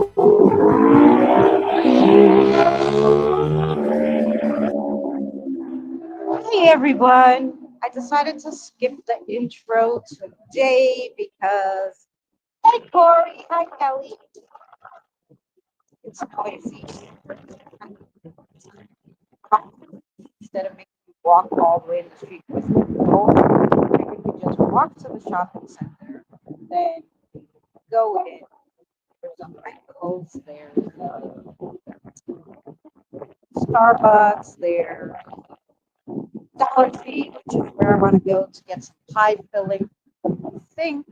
Hey everyone! I decided to skip the intro today because hi Corey, hi Kelly. It's noisy. Instead of making me walk all the way to the street with the phone, I think we just walk to the shopping center, then go in. There's a Michael's, there's Starbucks, there's Dollar Tree, which is where I want to go to get some pie filling. I think,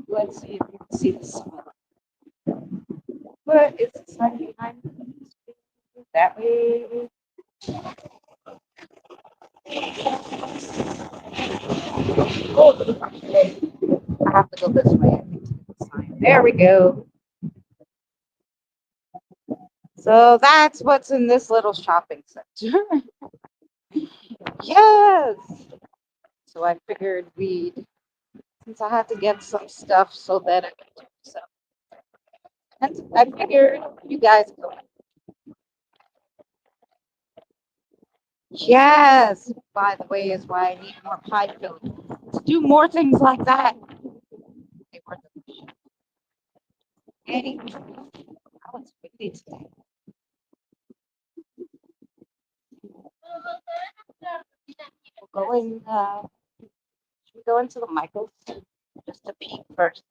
let's see if you can see the sun. But it's the sun behind me. That way. Oh, okay. I have to go this way. I think to get the sign. There we go. So that's what's in this little shopping center. Yes. So I figured since I had to get some stuff so that I can do so. And I figured you guys go. Yes. By the way, is why I need more pie filling. To do more things like that. They were delicious. Anyway, I was windy today. We'll go in, should we go into the Michaels just to peek first?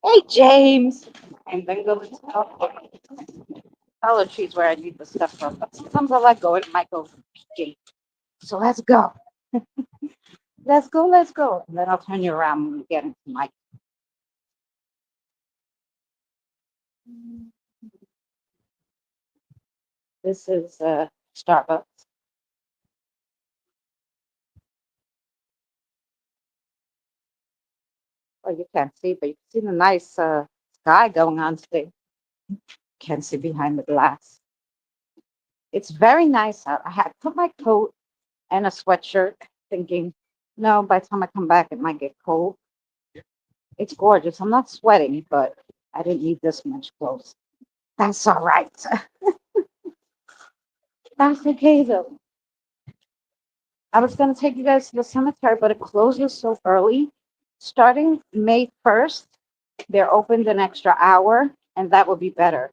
Hey, James! And then go into Dollar Tree's where I need the stuff from. But sometimes I like going to Michael's and peeking. So let's go. Let's go, let's go. And then I'll turn you around when we get into Mike. This is Starbucks. Oh, you can't see, but you can see the nice sky going on today. Can't see behind the glass. It's very nice out. I had put my coat and a sweatshirt, thinking, no, by the time I come back, it might get cold. It's gorgeous. I'm not sweating, but I didn't need this much clothes. That's all right. That's okay, though. I was going to take you guys to the cemetery, but it closes so early. Starting May 1st, they're opened an extra hour, and that would be better.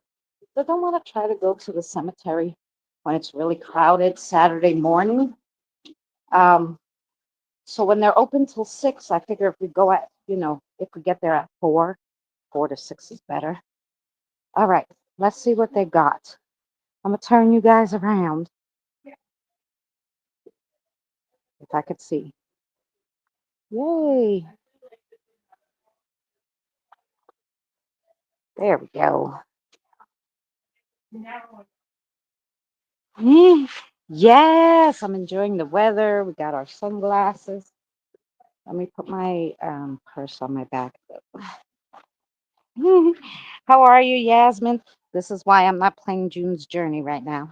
So I don't want to try to go to the cemetery when it's really crowded Saturday morning. Um, so when they're open till 6, I figure if we go at, if we get there at 4, 4 to 6 is better. All right, let's see what they got. I'm going to turn you guys around if I could see. Yay. There we go. Mm, yes, I'm enjoying the weather. We got our sunglasses. Let me put my purse on my back. How are you, Yasmin? This is why I'm not playing June's Journey right now.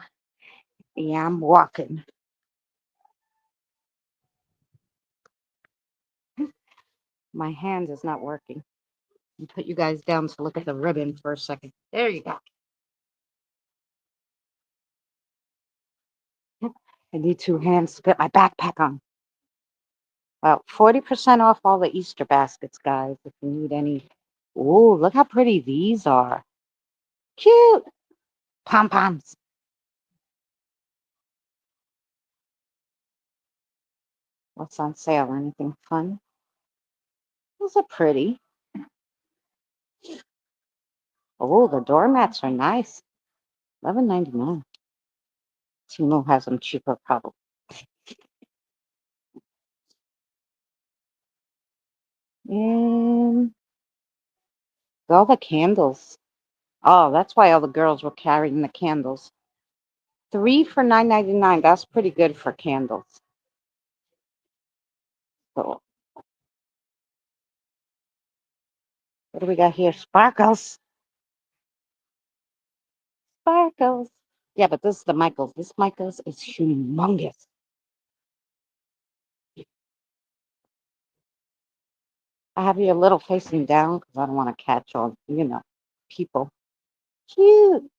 Yeah, I'm walking. My hand is not working. I'll put you guys down to look at the ribbon for a second. There you go. I need two hands to put my backpack on. Well, 40% off all the Easter baskets, guys, if you need any. Oh, look how pretty these are. Cute. Pom-poms. What's on sale? Anything fun? Those are pretty. Oh, the doormats are nice. $11.99. Timo has them cheaper, probably. And all the candles. Oh, that's why all the girls were carrying the candles. 3 for $9.99. That's pretty good for candles. So, what do we got here? Sparkles. Sparkles. Yeah, but this is the Michaels. This Michaels is humongous. I have you a little facing down because I don't want to catch all. people. Cute.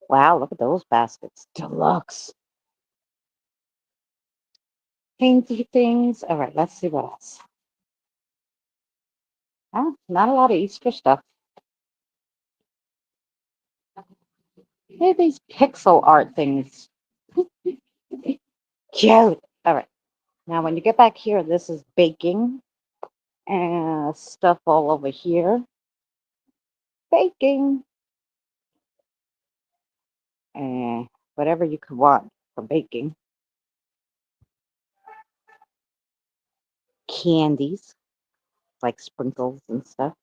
Wow, look at those baskets. Deluxe. Painty things. All right, let's see what else. Oh, not a lot of Easter stuff. Hey, these pixel art things. Cute. All right. Now, when you get back here, this is baking and stuff all over here. Baking and whatever you could want for baking. Candies, like sprinkles and stuff.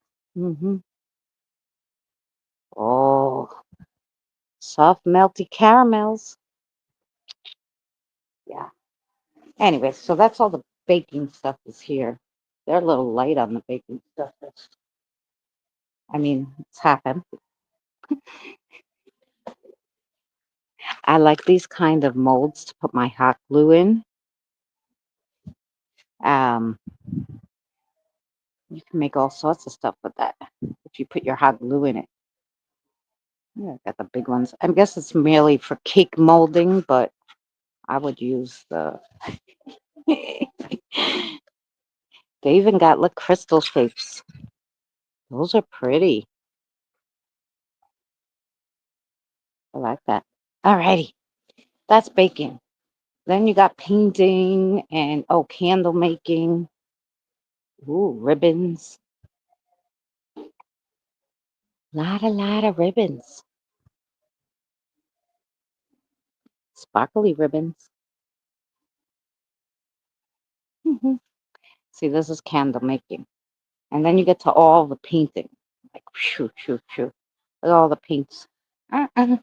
Oh, soft, melty caramels. Yeah. Anyway, so that's all the baking stuff is here. They're a little light on the baking stuff. I mean, it's half empty. I like these kind of molds to put my hot glue in. Um, you can make all sorts of stuff with that if you put your hot glue in it. Yeah, got the big ones. I guess it's merely for cake molding, but I would use the. They even got look crystal shapes. Those are pretty. I like that. Alrighty, that's baking. Then you got painting and oh, candle making. Ooh, ribbons. Lot of ribbons. Sparkly ribbons. Hmm. See, this is candle making. And then you get to all the painting. Like, shoo, shoo, shoo. Look at all the paints. Uh-uh.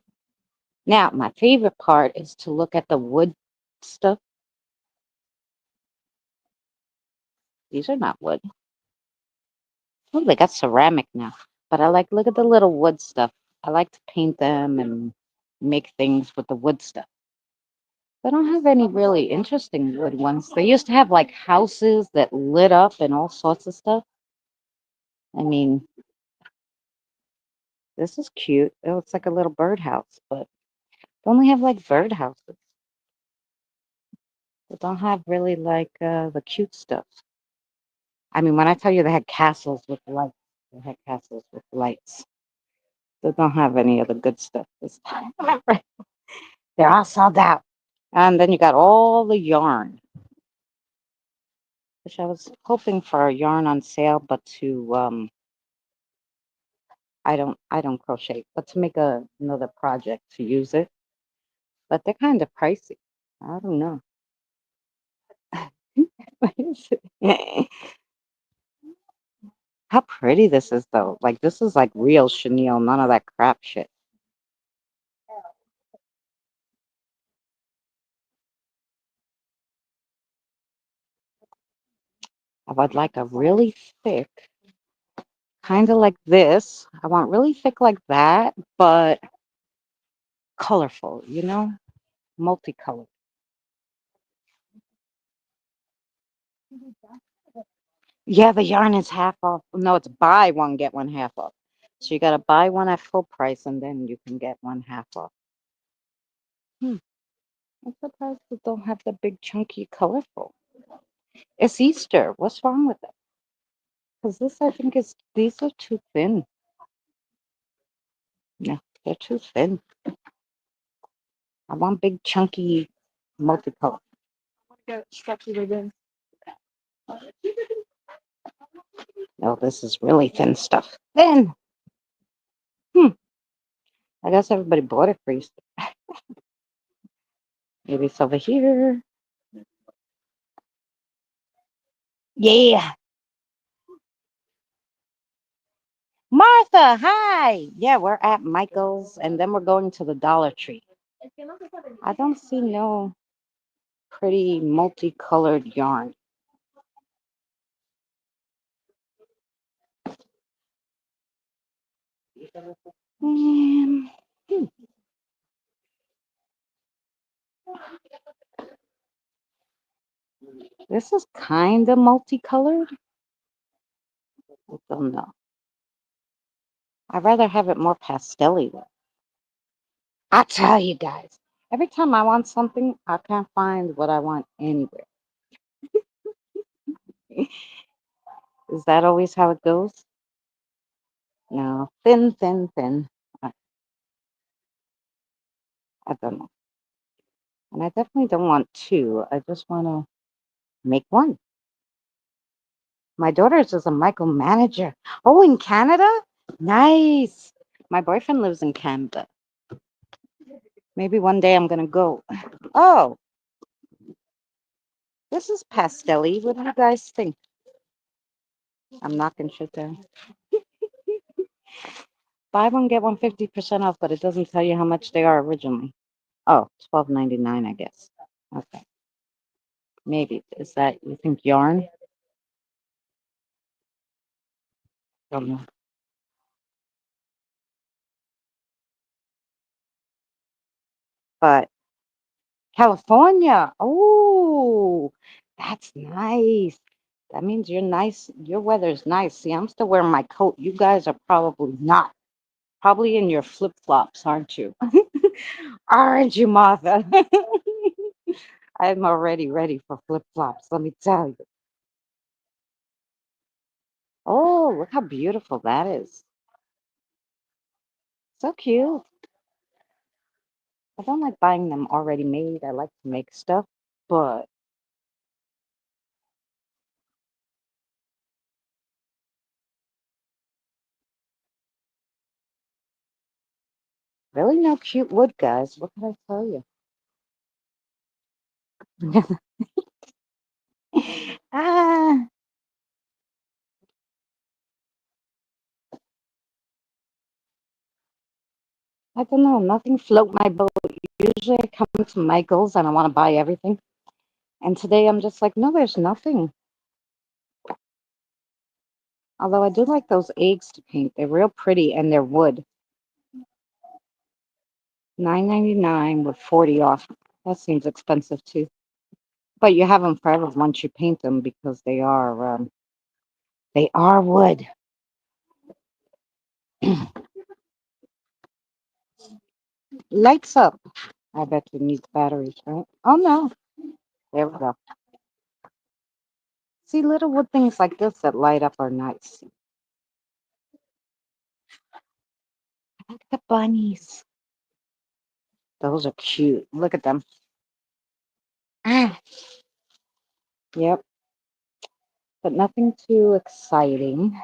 Now, my favorite part is to look at the wood stuff. These are not wood. Oh, they got ceramic now. But I like, look at the little wood stuff. I like to paint them and make things with the wood stuff. They don't have any really interesting wood ones. They used to have like houses that lit up and all sorts of stuff. I mean, this is cute. It looks like a little birdhouse, but they only have like birdhouses. They don't have really like the cute stuff. I mean, when I tell you they had castles with lights, they had castles with lights. They don't have any of the good stuff this time. They're all sold out. And then you got all the yarn. Which I was hoping for a yarn on sale, but to I don't crochet, but to make another project to use it. But they're kind of pricey. I don't know. How pretty this is though. Like this is like real chenille, none of that crap shit. I would like a really thick, kind of like this. I want really thick like that, but colorful, multicolored. Yeah, the yarn is half off. No, it's buy one, get one half off. So you got to buy one at full price and then you can get one half off. Hmm. I'm surprised they don't have the big, chunky, colorful. It's Easter. What's wrong with it? Because this, I think, these are too thin. No, they're too thin. I want big, chunky, multicolor. Get stretchy ribbon. No, this is really thin stuff. Thin. Hmm. I guess everybody bought it for Easter. Maybe it's over here. Yeah. Martha, hi. Yeah, we're at Michael's and then we're going to the Dollar Tree. I don't see no pretty multicolored yarn. Um, hmm, this is kind of multicolored. I don't know. I'd rather have it more pastel-y though. I tell you guys, every time I want something, I can't find what I want anywhere. Is that always how it goes? No, thin, thin, thin. I, I don't know. And I definitely don't want two. I just want to make one. My daughter's is a micromanager. Oh, in Canada? Nice. My boyfriend lives in Canada. Maybe one day I'm gonna go. Oh, this is pastel-y. What do you guys think? I'm knocking shit down. Buy one, get one 50% off, but it doesn't tell you how much they are originally. Oh, $12.99, I guess. Okay. Maybe. Is that, you think, yarn? Don't know. But California. Oh, that's nice. That means you're nice. Your weather's nice. See, I'm still wearing my coat. You guys are probably not. Probably in your flip-flops, aren't you? Aren't you, Martha? I'm already ready for flip-flops, let me tell you. Oh, look how beautiful that is. So cute. I don't like buying them already made. I like to make stuff, but really no cute wood, guys. What can I tell you? Ah, I don't know. Nothing float my boat. Usually I come to Michael's and I want to buy everything. And today I'm just like, no, there's nothing. Although I do like those eggs to paint. They're real pretty and they're wood. $9.99 with 40 off. That seems expensive too. But you have them forever once you paint them because they are wood. Lights up. I bet you need batteries, right? Oh no. There we go. See, little wood things like this that light up are nice. I like the bunnies. Those are cute. Look at them. Ah, yep. But nothing too exciting.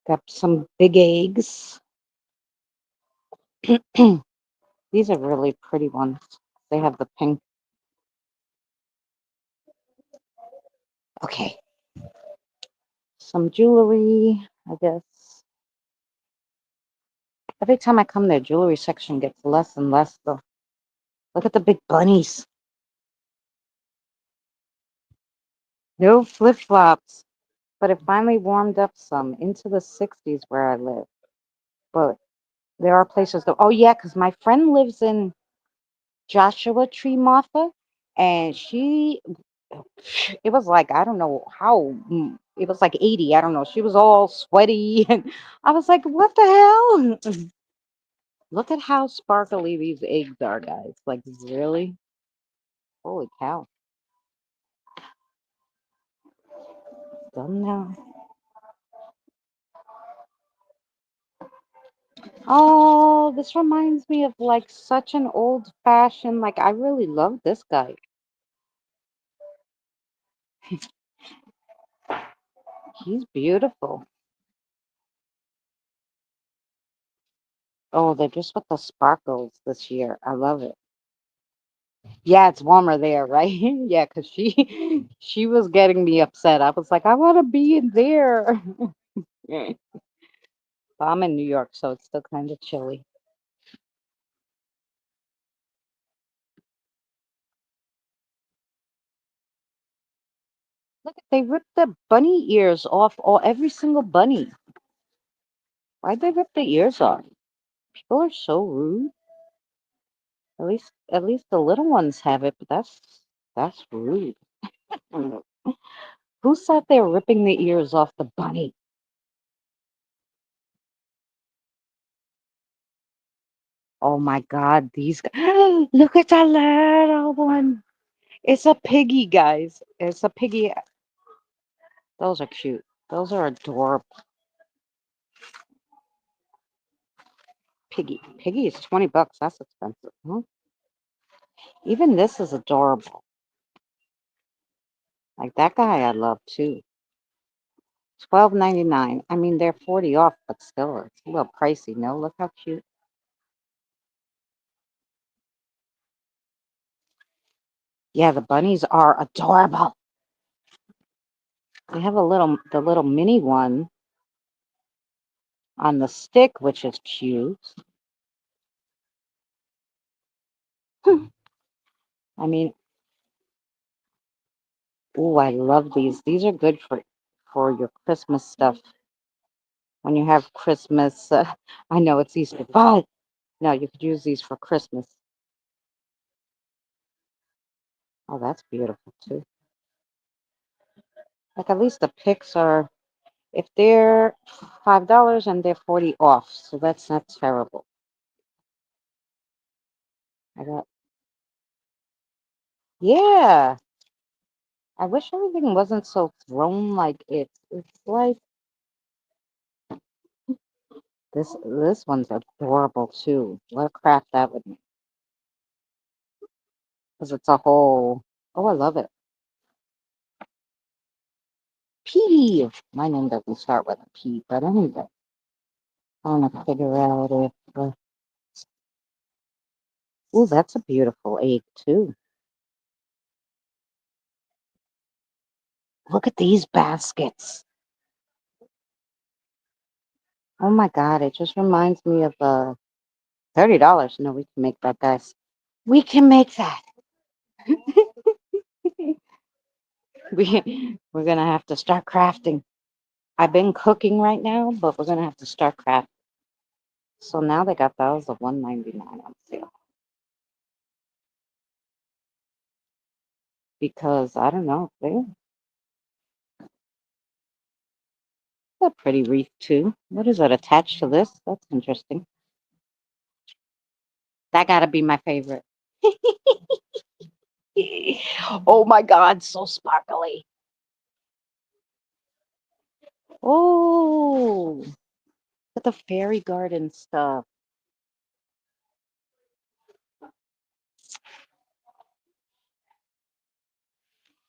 Got some big eggs. These are really pretty ones. They have the pink. Okay. Some jewelry, I guess. Every time I come there, jewelry section gets less and less though. Look at the big bunnies. No flip-flops. But it finally warmed up some into the 60s where I live. But there are places that, oh yeah, because my friend lives in Joshua Tree, Martha, and it was like, I don't know how, it was like 80, I don't know. She was all sweaty, and I was like, what the hell? Look at how sparkly these eggs are, guys. Like, really? Holy cow. Done now. Oh, this reminds me of like such an old fashioned, like, I really love this guy. He's beautiful. Oh, they're just with the sparkles this year. I love it. Yeah, it's warmer there, right? Yeah, because she was getting me upset. I was like, I want to be in there. But I'm in New York, so it's still kind of chilly. Look, they ripped the bunny ears off all every single bunny. Why'd they rip the ears off? People are so rude. At least the little ones have it, but that's rude. Who sat there ripping the ears off the bunny? Oh my God, these look at that little one. It's a piggy, guys. It's a piggy. Those are cute. Those are adorable. Piggy. Piggy is 20 bucks. That's expensive. Huh? Even this is adorable. Like that guy I love too. 12.99. I mean, they're 40 off, but still, it's a little pricey. No, look how cute. Yeah, the bunnies are adorable. They have the little mini one on the stick, which is cute. I mean, ooh, I love these. These are good for your Christmas stuff. When you have Christmas, I know it's Easter, but no, you could use these for Christmas. Oh, that's beautiful too. Like at least the picks are, if they're $5 and they're 40 off, so that's not terrible. I got, yeah. I wish everything wasn't so thrown like it's like this one's adorable too. What a craft that would be. Because it's a whole, oh, I love it. P. My name doesn't start with a P, but anyway, I want to figure out if. Oh, that's a beautiful egg too. Look at these baskets. Oh my God, it just reminds me of $30. No, we can make that, guys. We can make that. We're gonna have to start crafting. I've been cooking right now, but we're gonna have to start crafting. So now they got those at 199 on sale. Because I don't know, they're a pretty wreath too. What is it attached to this? That's interesting. That gotta be my favorite. Oh my God, so sparkly. Oh, look at the fairy garden stuff.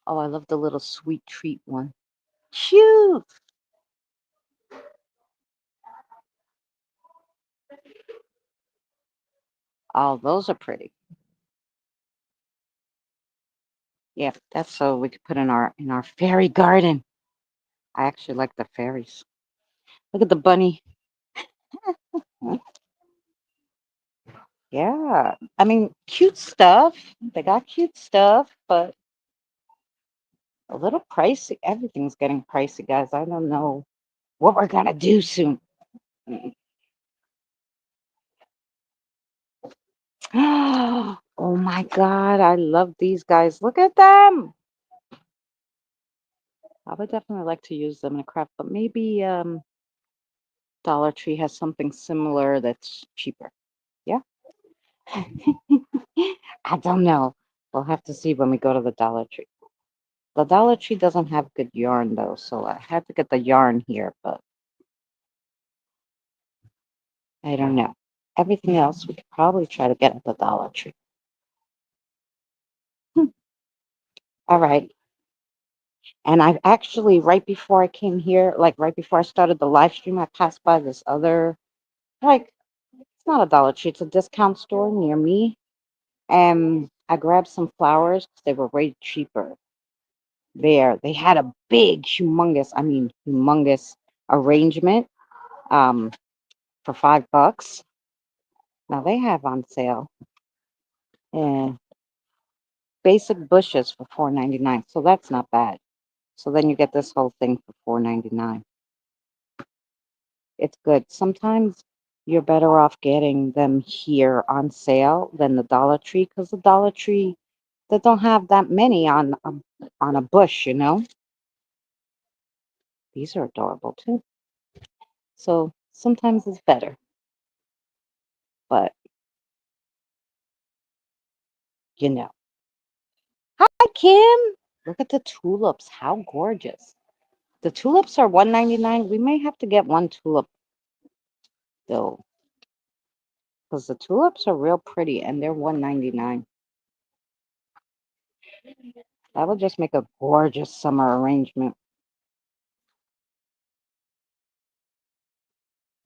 Oh, I love the little sweet treat one. Cute. Oh, those are pretty. Yeah, that's so we could put in our fairy garden. I actually like the fairies. Look at the bunny. Yeah, I mean, cute stuff. They got cute stuff, but a little pricey. Everything's getting pricey, guys. I don't know what we're gonna do soon. Oh my God, I love these guys. Look at them. I would definitely like to use them in a craft, but maybe Dollar Tree has something similar that's cheaper. Yeah. I don't know. We'll have to see when we go to the Dollar Tree. The Dollar Tree doesn't have good yarn though, so I had to get the yarn here, but I don't know. Everything else we could probably try to get at the Dollar Tree. Hmm. All right. And I've actually, right before I came here, like right before I started the live stream, I passed by this other, like, it's not a Dollar Tree, it's a discount store near me. And I grabbed some flowers 'cause they were way cheaper there. They had a big, humongous, I mean, humongous arrangement um, for $5. Now they have on sale and basic bushes for 4.99. So that's not bad. So then you get this whole thing for 4.99. It's good. Sometimes you're better off getting them here on sale than the Dollar Tree because the Dollar Tree they don't have that many on a bush, you know. These are adorable too. So sometimes it's better, but you know. Hi, Kim. Look at the tulips. How gorgeous. The tulips are 1.99. We may have to get one tulip though, because the tulips are real pretty and they're 1.99. That would just make a gorgeous summer arrangement,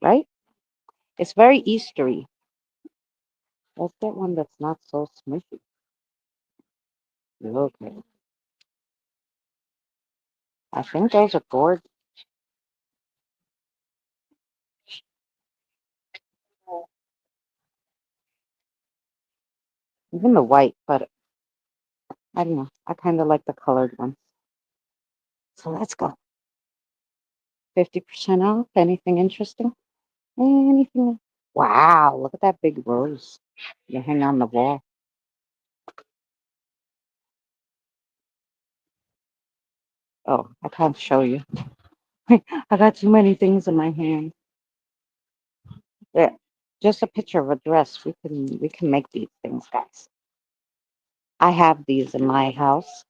right? It's very Eastery. Let's get one that's not so smushy. Okay. I think those are gorgeous. Even the white, but I don't know. I kind of like the colored ones. So let's go. 50% off. Anything interesting? Anything? Wow, look at that big rose. You hang on the wall. Oh, I can't show you. I got too many things in my hand. Yeah, just a picture of a dress. We can make these things, guys. I have these in my house.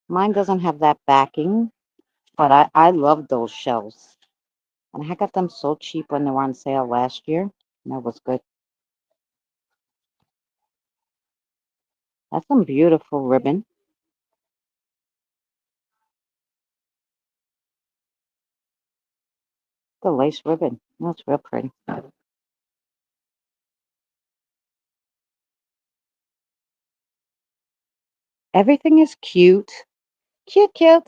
Mine doesn't have that backing, but I love those shells. And I got them so cheap when they were on sale last year. And that was good. That's some beautiful ribbon. The lace ribbon. That's real pretty. Everything is cute. Cute, cute.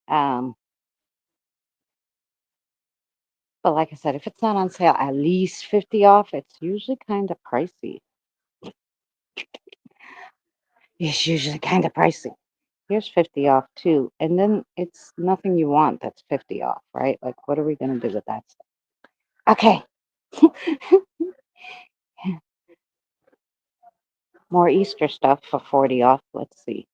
Um, but like I said, if it's not on sale, at least 50 off, it's usually kind of pricey. It's usually kind of pricey. Here's 50 off too. And then it's nothing you want that's 50 off, right? Like, what are we going to do with that stuff? Okay. More Easter stuff for 40 off. Let's see.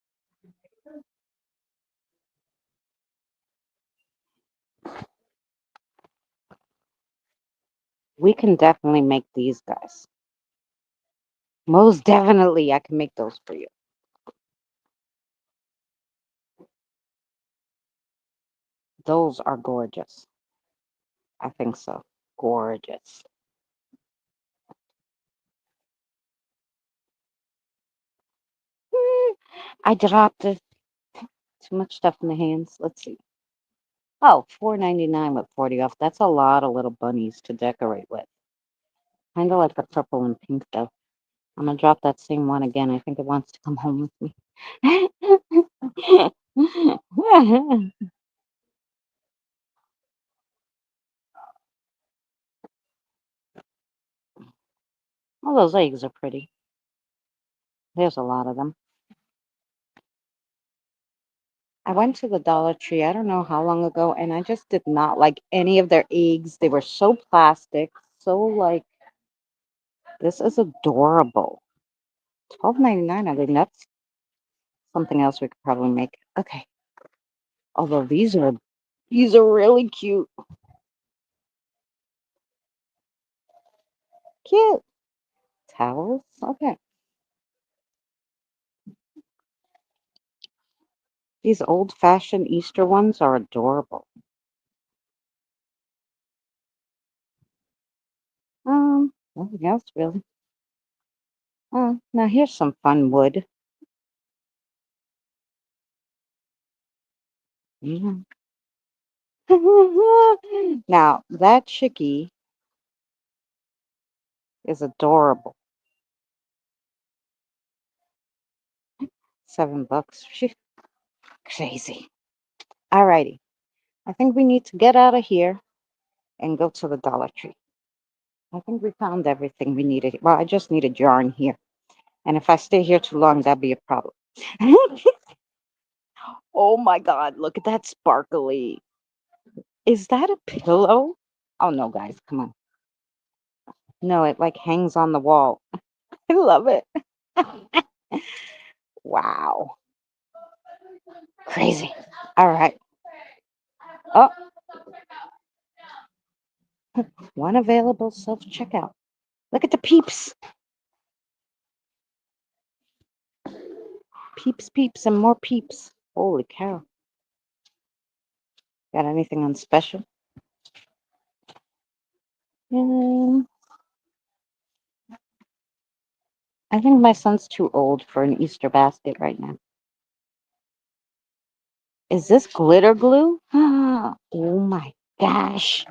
We can definitely make these guys. Most definitely, I can make those for you. Those are gorgeous. I think so. Gorgeous. I dropped it. Too much stuff in the hands. Let's see. Oh, 4.99 with 40 off. That's a lot of little bunnies to decorate with. Kind of like the purple and pink, though. I'm going to drop that same one again. I think it wants to come home with me. All those eggs are pretty. There's a lot of them. I went to the Dollar Tree, I don't know how long ago, and I just did not like any of their eggs. They were so plastic, so like, this is adorable. 12.99. I think that's something else we could probably make. Okay. Although these are really cute. Cute. Towels? Okay. These old-fashioned Easter ones are adorable. Nothing else really. Oh, now here's some fun wood. Yeah. Now that chickie is adorable. $7. Phew, crazy. Alrighty. I think we need to get out of here and go to the Dollar Tree. I think we found everything we needed. Well, I just need a yarn here. And if I stay here too long, that'd be a problem. Oh my God, look at that sparkly. Is that a pillow? Oh no, guys, come on. No, it like hangs on the wall. I love it. Wow. Crazy. All right. Oh, one available self checkout. Look at the peeps. Peeps, peeps, and more peeps. Holy cow. Got anything on special? Um, I think my son's too old for an Easter basket right now. Is this glitter glue? Oh my gosh.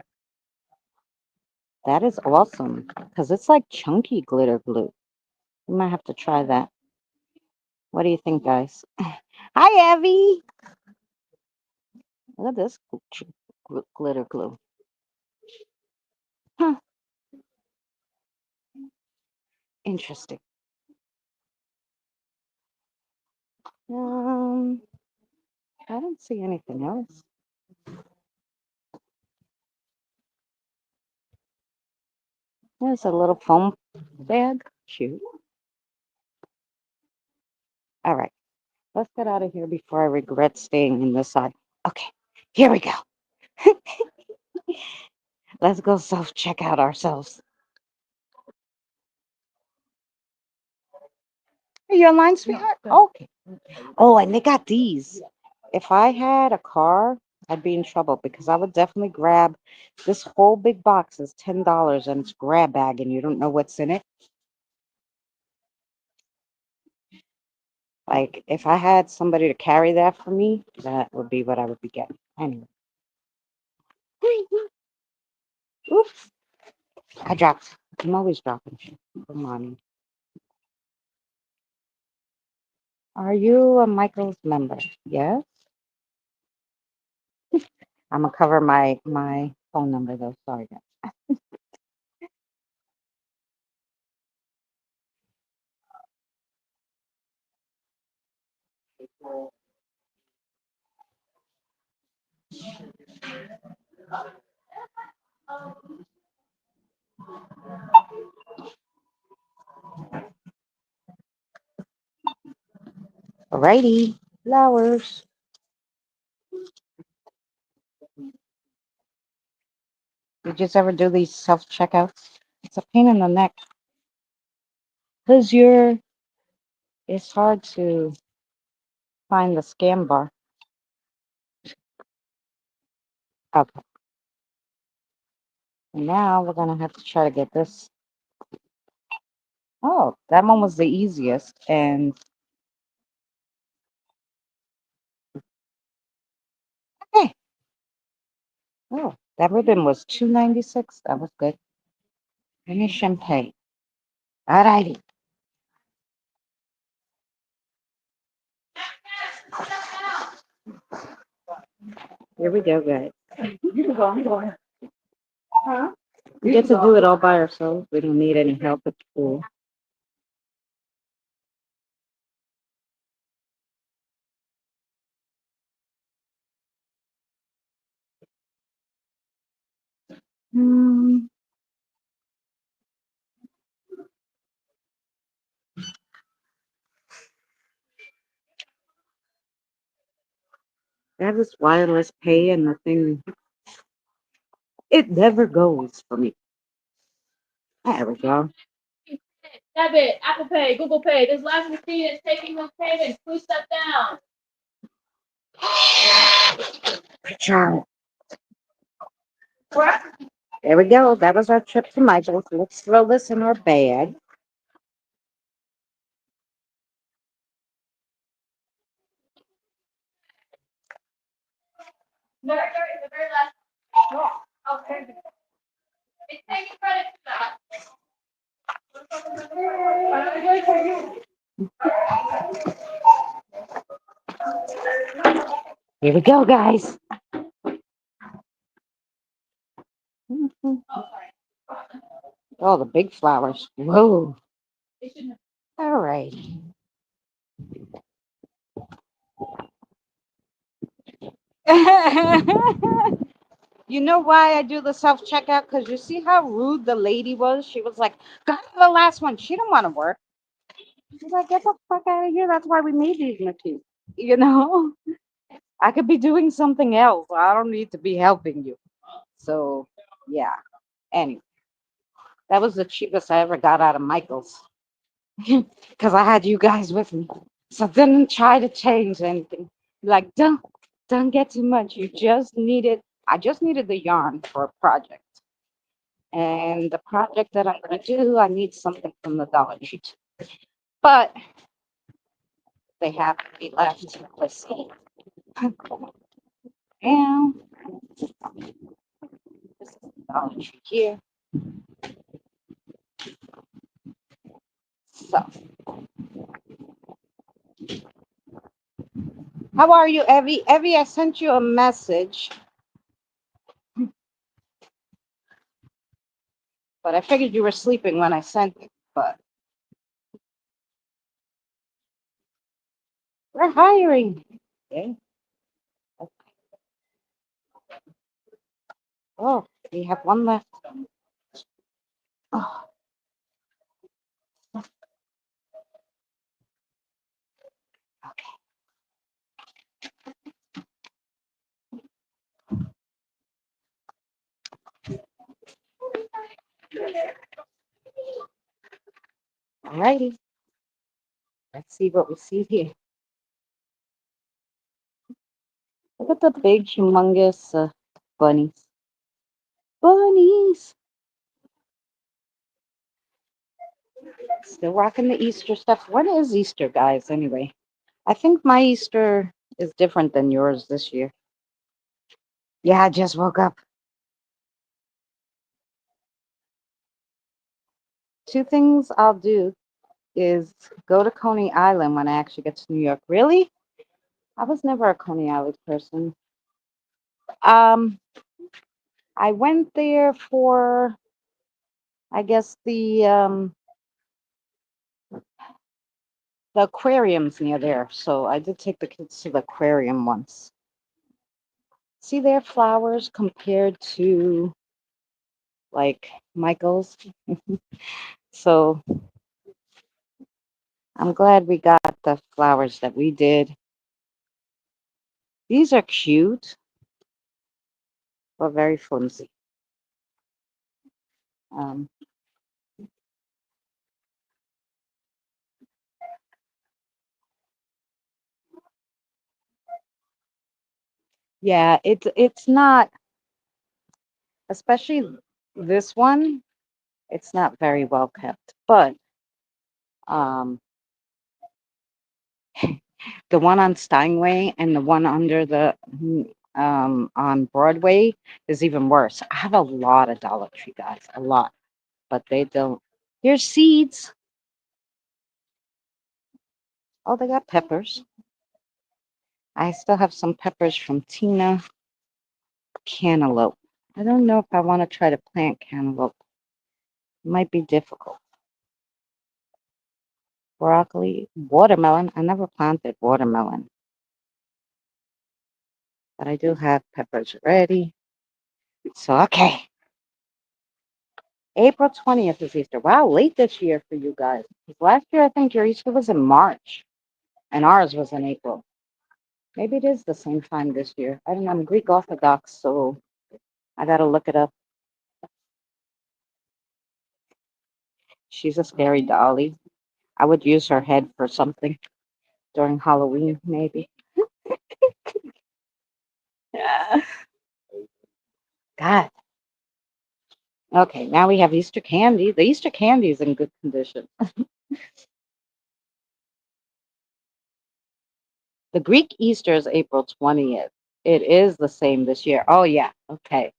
That is awesome. Because it's like chunky glitter glue. We might have to try that. What do you think, guys? Hi, Evie. Look at this glitter glue. Huh. Interesting. Um, I don't see anything else. There's a little foam bag. Cute. All right. Let's get out of here before I regret staying in this side. Okay. Here we go. Let's go self-check out ourselves. Are you online, sweetheart? Okay. Oh, and they got these. If I had a car, I'd be in trouble because I would definitely grab this whole big box is $10 and it's grab bag and you don't know what's in it. Like if I had somebody to carry that for me, that would be what I would be getting. Anyway. Oops. I dropped. I'm always dropping shit. Come on. Are you a Michael's member? Yes. I'm gonna cover my phone number though. Sorry, guys. Alrighty. Flowers. You just ever do these self checkouts? It's a pain in the neck because it's hard to find the scam bar. Okay. Now we're gonna have to try to get this. Oh, that one was the easiest. And hey, oh, that ribbon was $2.96. That was good. Finish champagne. Alrighty. Here we go, guys. You can go. I'm going. Huh? We get to do it all by ourselves. We don't need any help at school. Hmm. I have this wireless pay and the thing, it never goes for me. There we go. Debit, Apple Pay, Google Pay. This last machine is taking no payments. Please step down. Charlie. There we go. That was our trip to Michael's. Let's throw this in our bag. The very last. Oh, okay. It's taking credit stop. Here we go, guys. Mhm. Oh, the big flowers. Whoa. All right. You know why I do the self checkout? Because you see how rude the lady was? She was like, go to the last one. She didn't want to work. She's like, get the fuck out of here. That's why we made these machines. You know, I could be doing something else. I don't need to be helping you. So, yeah. Anyway, that was the cheapest I ever got out of Michael's because I had you guys with me. So didn't try to change anything. Like, don't get too much. You just needed I just needed the yarn for a project. And the project that I'm gonna do, I need something from the Dollar Tree. But they have to be left. Let's see. And this is the Dollar Tree here. So how are you, Evie? Evie, I sent you a message, but I figured you were sleeping when I sent it. But we're hiring. Okay. Oh, we have one left. Oh, okay. Alrighty. Let's see what we see here. Look at the big, humongous bunnies. Bunnies. Still rocking the Easter stuff. When is Easter, guys, anyway? I think my Easter is different than yours this year. Yeah, I just woke up. Two things I'll do is go to Coney Island when I actually get to New York. Really? I was never a Coney Island person. Um, I went there for, I guess, the aquarium's near there, so I did take the kids to the aquarium once. See their flowers compared to like Michael's. So I'm glad we got the flowers that we did. These are cute, but very flimsy. Um, yeah, it's not, especially this one. It's not very well kept, but um, the one on Steinway and the one under the on Broadway is even worse. I have a lot of Dollar Tree, guys, a lot, but they don't. Here's seeds. Oh, they got peppers. I still have some peppers from Tina. Cantaloupe. I don't know if I want to try to plant cantaloupe. It might be difficult. Broccoli, watermelon. I never planted watermelon, but I do have peppers ready. So, okay. April 20th is Easter. Wow, late this year for you guys. 'Cause last year, I think your Easter was in March and ours was in April. Maybe it is the same time this year. I don't know. I'm Greek Orthodox, so I got to look it up. She's a scary dolly. I would use her head for something during Halloween, maybe. Yeah. God. Okay, now we have Easter candy. The Easter candy is in good condition. The Greek Easter is April 20th. It is the same this year. Oh, yeah. Okay.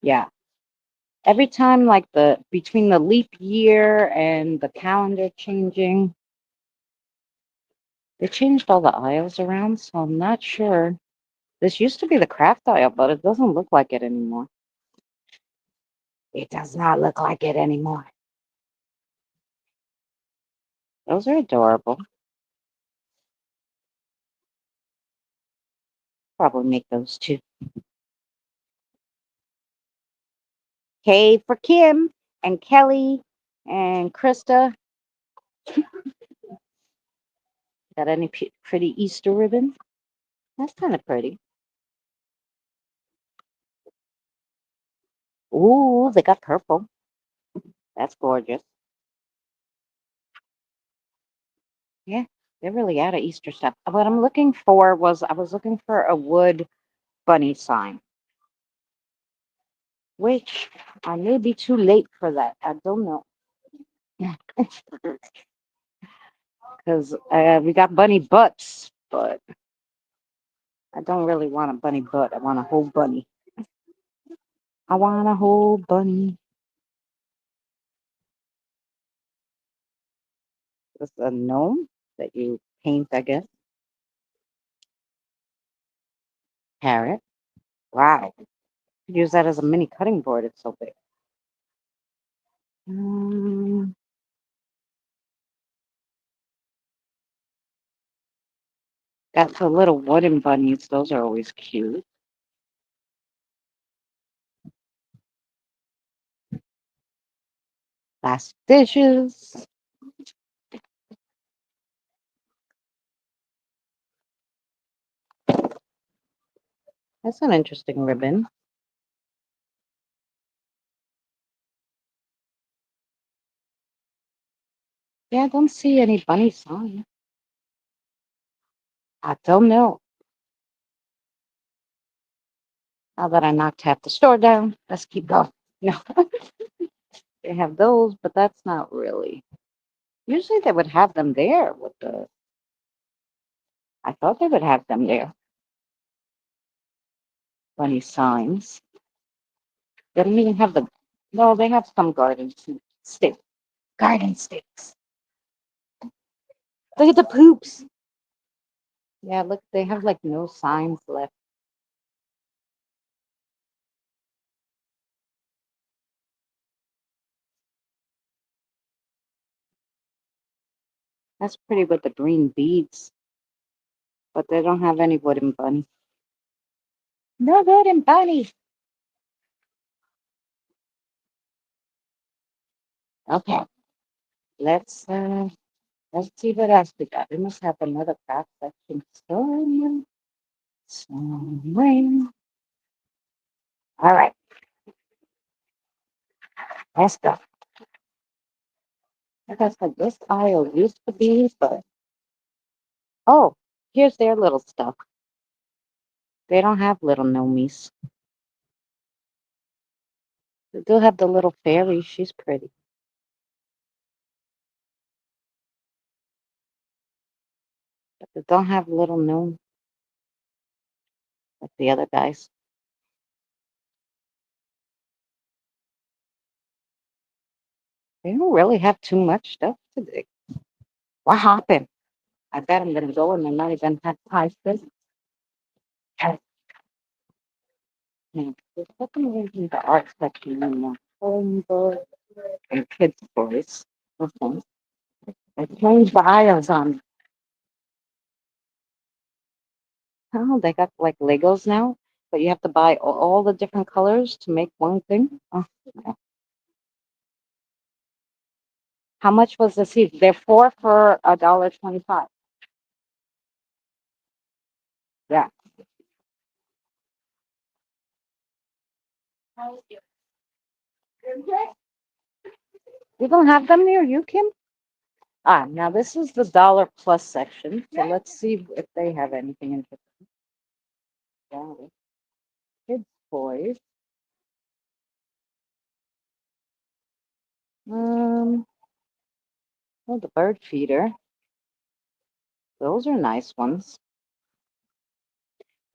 Yeah. Every time, like between the leap year and the calendar changing, they changed all the aisles around, so I'm not sure. This used to be the craft aisle, but it doesn't look like it anymore. It does not look like it anymore. Those are adorable. Probably make those too. K for Kim and Kelly and Krista. Got any pretty Easter ribbon? That's kind of pretty. Ooh, they got purple. That's gorgeous. Yeah, they're really out of Easter stuff. What I'm looking for was I was looking for a wood bunny sign, which I may be too late for that. I don't know. Because we got bunny butts, but I don't really want a bunny butt. I want a whole bunny. I want a whole bunny. It's a gnome that you paint, I guess. Parrot. Wow. Could use that as a mini cutting board. It's so big. Mm, got the little wooden bunnies. Those are always cute. Plastic dishes. That's an interesting ribbon. Yeah, I don't see any bunny sign. I don't know. Now that I knocked half the store down, let's keep going. No, they have those, but that's not really. Usually they would have them there with the. I thought they would have them there. Bunny signs. They don't even have the. No, they have some stick, garden sticks. Look at the poops. Yeah, look, they have like no signs left. That's pretty with the green beads, but they don't have any wooden bunny. No wooden bunny. Okay, let's uh let's see what else we got. We must have another craft section somewhere. All right, let's go. Like I said, this aisle used to be, but oh, here's their little stuff. They don't have little gnomies. They do have the little fairy. She's pretty. But they don't have little gnome like the other guys. They don't really have too much stuff today. What happened? I bet I'm gonna go and they're not even have pie this. There's definitely in the art section anymore. Home books and kids' toys. Okay. They changed the aisles on. Oh, they got like Legos now, but you have to buy all the different colors to make one thing. Oh, yeah. How much was the seed? They're four for $1.25. Yeah. You don't have them near you, Kim? Ah, now this is the dollar plus section. So let's see if they have anything interesting. Kids' toys. Um, oh, the bird feeder. Those are nice ones.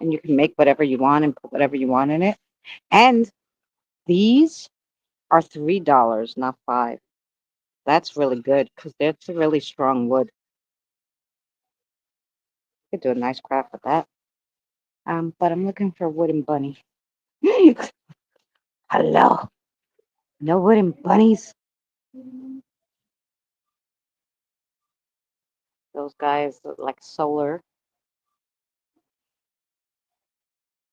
And you can make whatever you want and put whatever you want in it. And these are $3, not 5. That's really good because that's a really strong wood. You could do a nice craft with that. But I'm looking for a wooden bunny. Hello. No wooden bunnies. Those guys look like solar.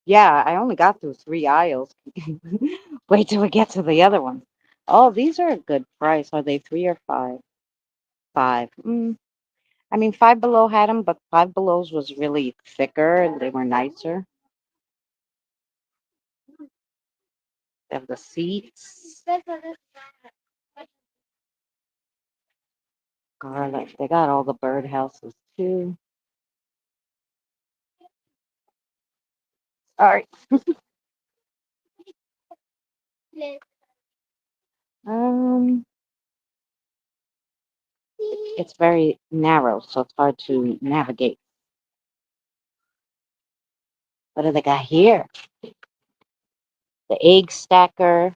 Yeah, I only got through 3 aisles. Wait till we get to the other ones. Oh, these are a good price. Are they 3 or 5? 5. I mean, Five Below had them, but Five Belows was really thicker and they were nicer. They have the seats. Garlic. They got all the birdhouses too. All right. Um, it's very narrow, so it's hard to navigate. What do they got here? The egg stacker,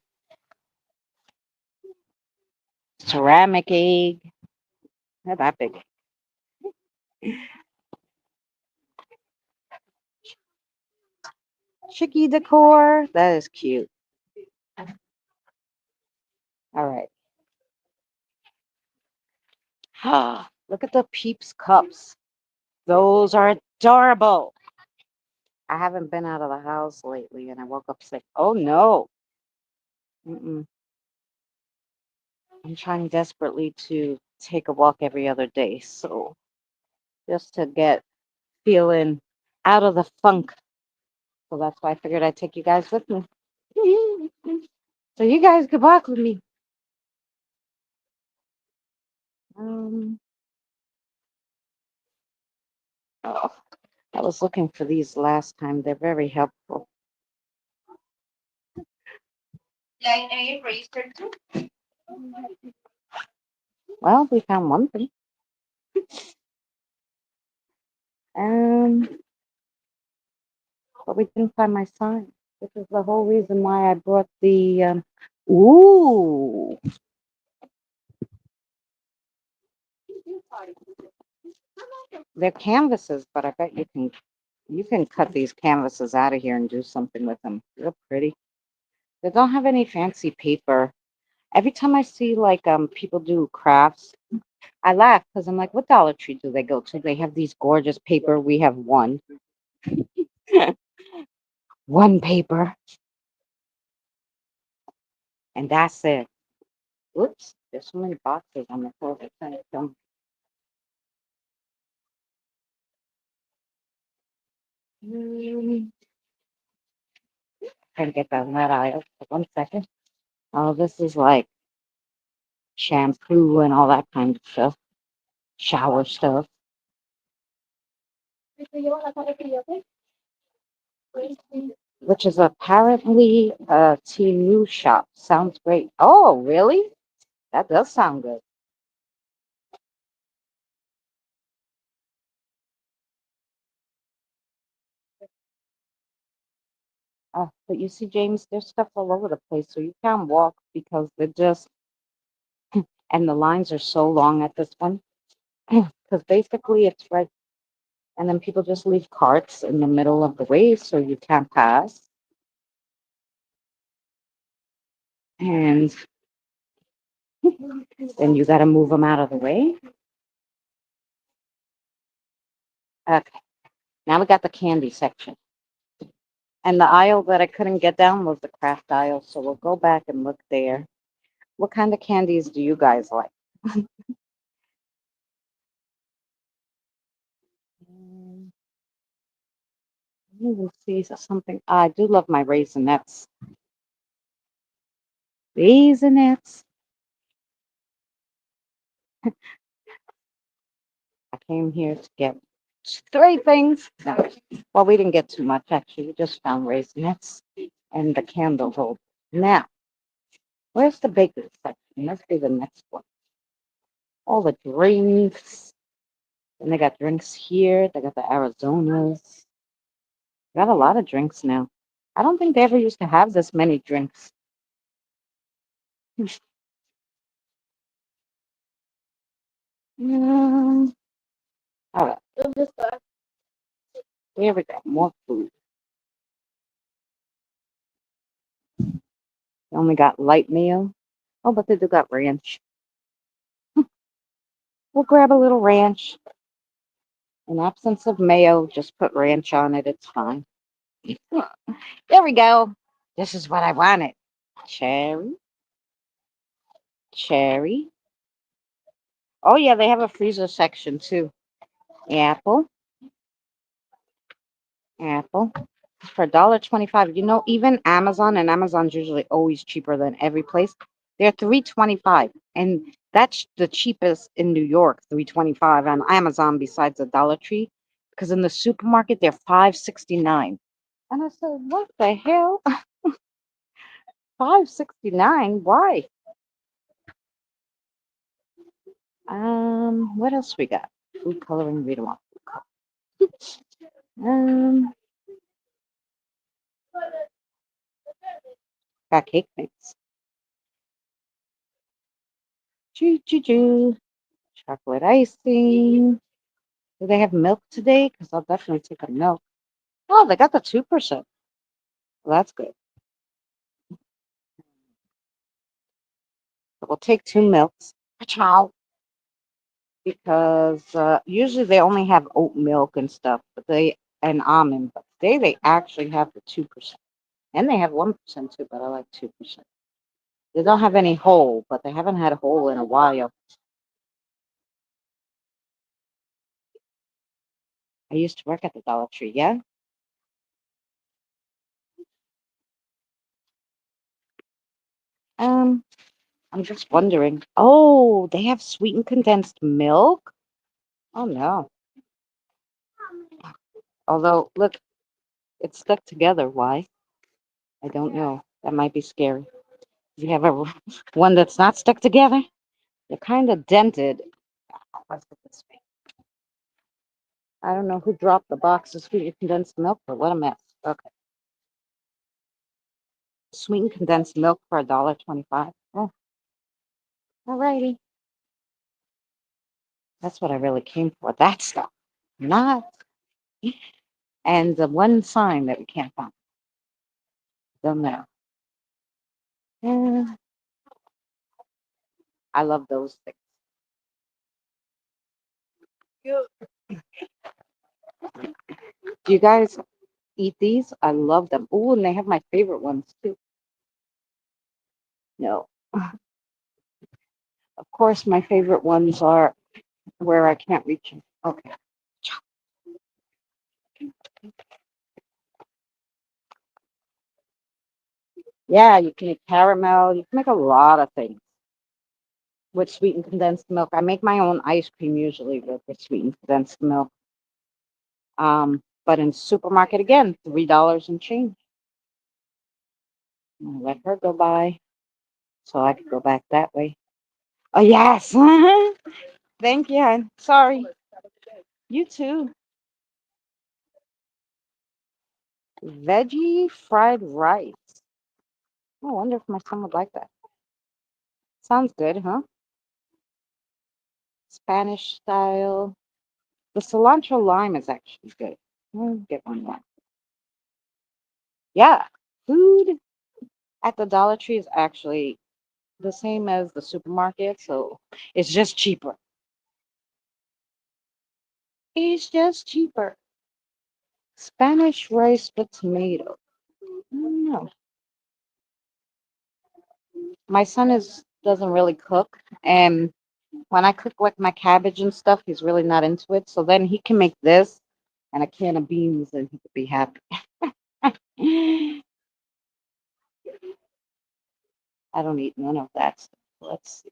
ceramic egg. Not that big. Chicky decor. That is cute. All right. Look at the Peeps cups. Those are adorable. I haven't been out of the house lately and I woke up sick. Oh no. Mm-mm. I'm trying desperately to take a walk every other day. So just to get feeling out of the funk. So that's why I figured I'd take you guys with me. So you guys could walk with me. Um, oh, I was looking for these last time. They're very helpful. Well, we found one thing. Um, but we didn't find my sign. This is the whole reason why I brought the ooh. They're canvases, but I bet you can cut these canvases out of here and do something with them. They're pretty. They don't have any fancy paper. Every time I see like people do crafts, I laugh because I'm like, what Dollar Tree do they go to? They have these gorgeous paper. We have one. One paper. And that's it. Oops, there's so many boxes on the floor. Trying to get that in that aisle. 1 second. Oh, this is like shampoo and all that kind of stuff. Shower stuff. Which is apparently a Temu shop. Sounds great. Oh, really? That does sound good. But you see, James, there's stuff all over the place, so you can't walk because they're just, and the lines are so long at this one. Because basically it's right, and then people just leave carts in the middle of the way so you can't pass. And then you got to move them out of the way. Okay, now we got the candy section. And the aisle that I couldn't get down was the craft aisle, so we'll go back and look there. What kind of candies do you guys like? Let me even see something. I do love my Raisinets. Raisinets. I came here to get 3 things. No. Well, we didn't get too much, actually. We just found Raisinets and the candle holder. Now, where's the bakery section? Must be the next one. All the drinks. And they got drinks here. They got the Arizonas. They got a lot of drinks now. I don't think they ever used to have this many drinks. Mm, all right, here we go. More food. They only got light meal. Oh, but they do got ranch. We'll grab a little ranch. In absence of mayo, just put ranch on it. It's fine. There we go. This is what I wanted. Cherry, cherry. Oh, yeah, they have a freezer section too. Apple, apple. For $1.25. You know, even Amazon, and Amazon's usually always cheaper than every place. They're 3.25, and that's the cheapest in New York, 3.25 on Amazon besides the Dollar Tree, because in the supermarket they're 5.69. And I said, "What the hell? 5.69? Why?" What else we got? Food coloring. We don't want food coloring. Got cake mix. Choo choo choo. Chocolate icing. Do they have milk today? Because I'll definitely take a milk. Oh, they got the 2%. Well, that's good. So we'll take two milks. Ciao. Because usually they only have oat milk and stuff, but they and almond. But today they actually have the 2%, and they have 1% too. But I like 2%. They don't have any whole, but they haven't had a whole in a while. I used to work at the Dollar Tree. Yeah. Um, I'm just wondering. Oh, they have sweetened condensed milk. Oh no. Although, look, it's stuck together. Why? I don't know. That might be scary. You have a one that's not stuck together. They're kind of dented. Let's put this way. I don't know who dropped the box of sweetened condensed milk, but what a mess. Okay. Sweetened condensed milk for $1.25. Oh, alrighty. That's what I really came for. That stuff. Not. And the one sign that we can't find. Don't know. Yeah, I love those things. Do you guys eat these? I love them. Oh, and they have my favorite ones too. No. Of course, my favorite ones are where I can't reach them. Okay. Yeah, you can make caramel. You can make a lot of things with sweetened condensed milk. I make my own ice cream usually with the sweetened condensed milk. But in supermarket again, $3 and change. I'll let her go by so I could go back that way. Oh yes. Thank you, hon. Sorry. You too. Veggie fried rice. I wonder if my son would like that. Sounds good, huh? Spanish style. The cilantro lime is actually good. I'll get one more. Yeah, food at the Dollar Tree is actually the same as the supermarket, so it's just cheaper. It's just cheaper. Spanish rice with tomato. No, my son is doesn't really cook, and when I cook like my cabbage and stuff, he's really not into it. So then he can make this and a can of beans, and he could be happy. I don't eat none of that stuff. Let's see.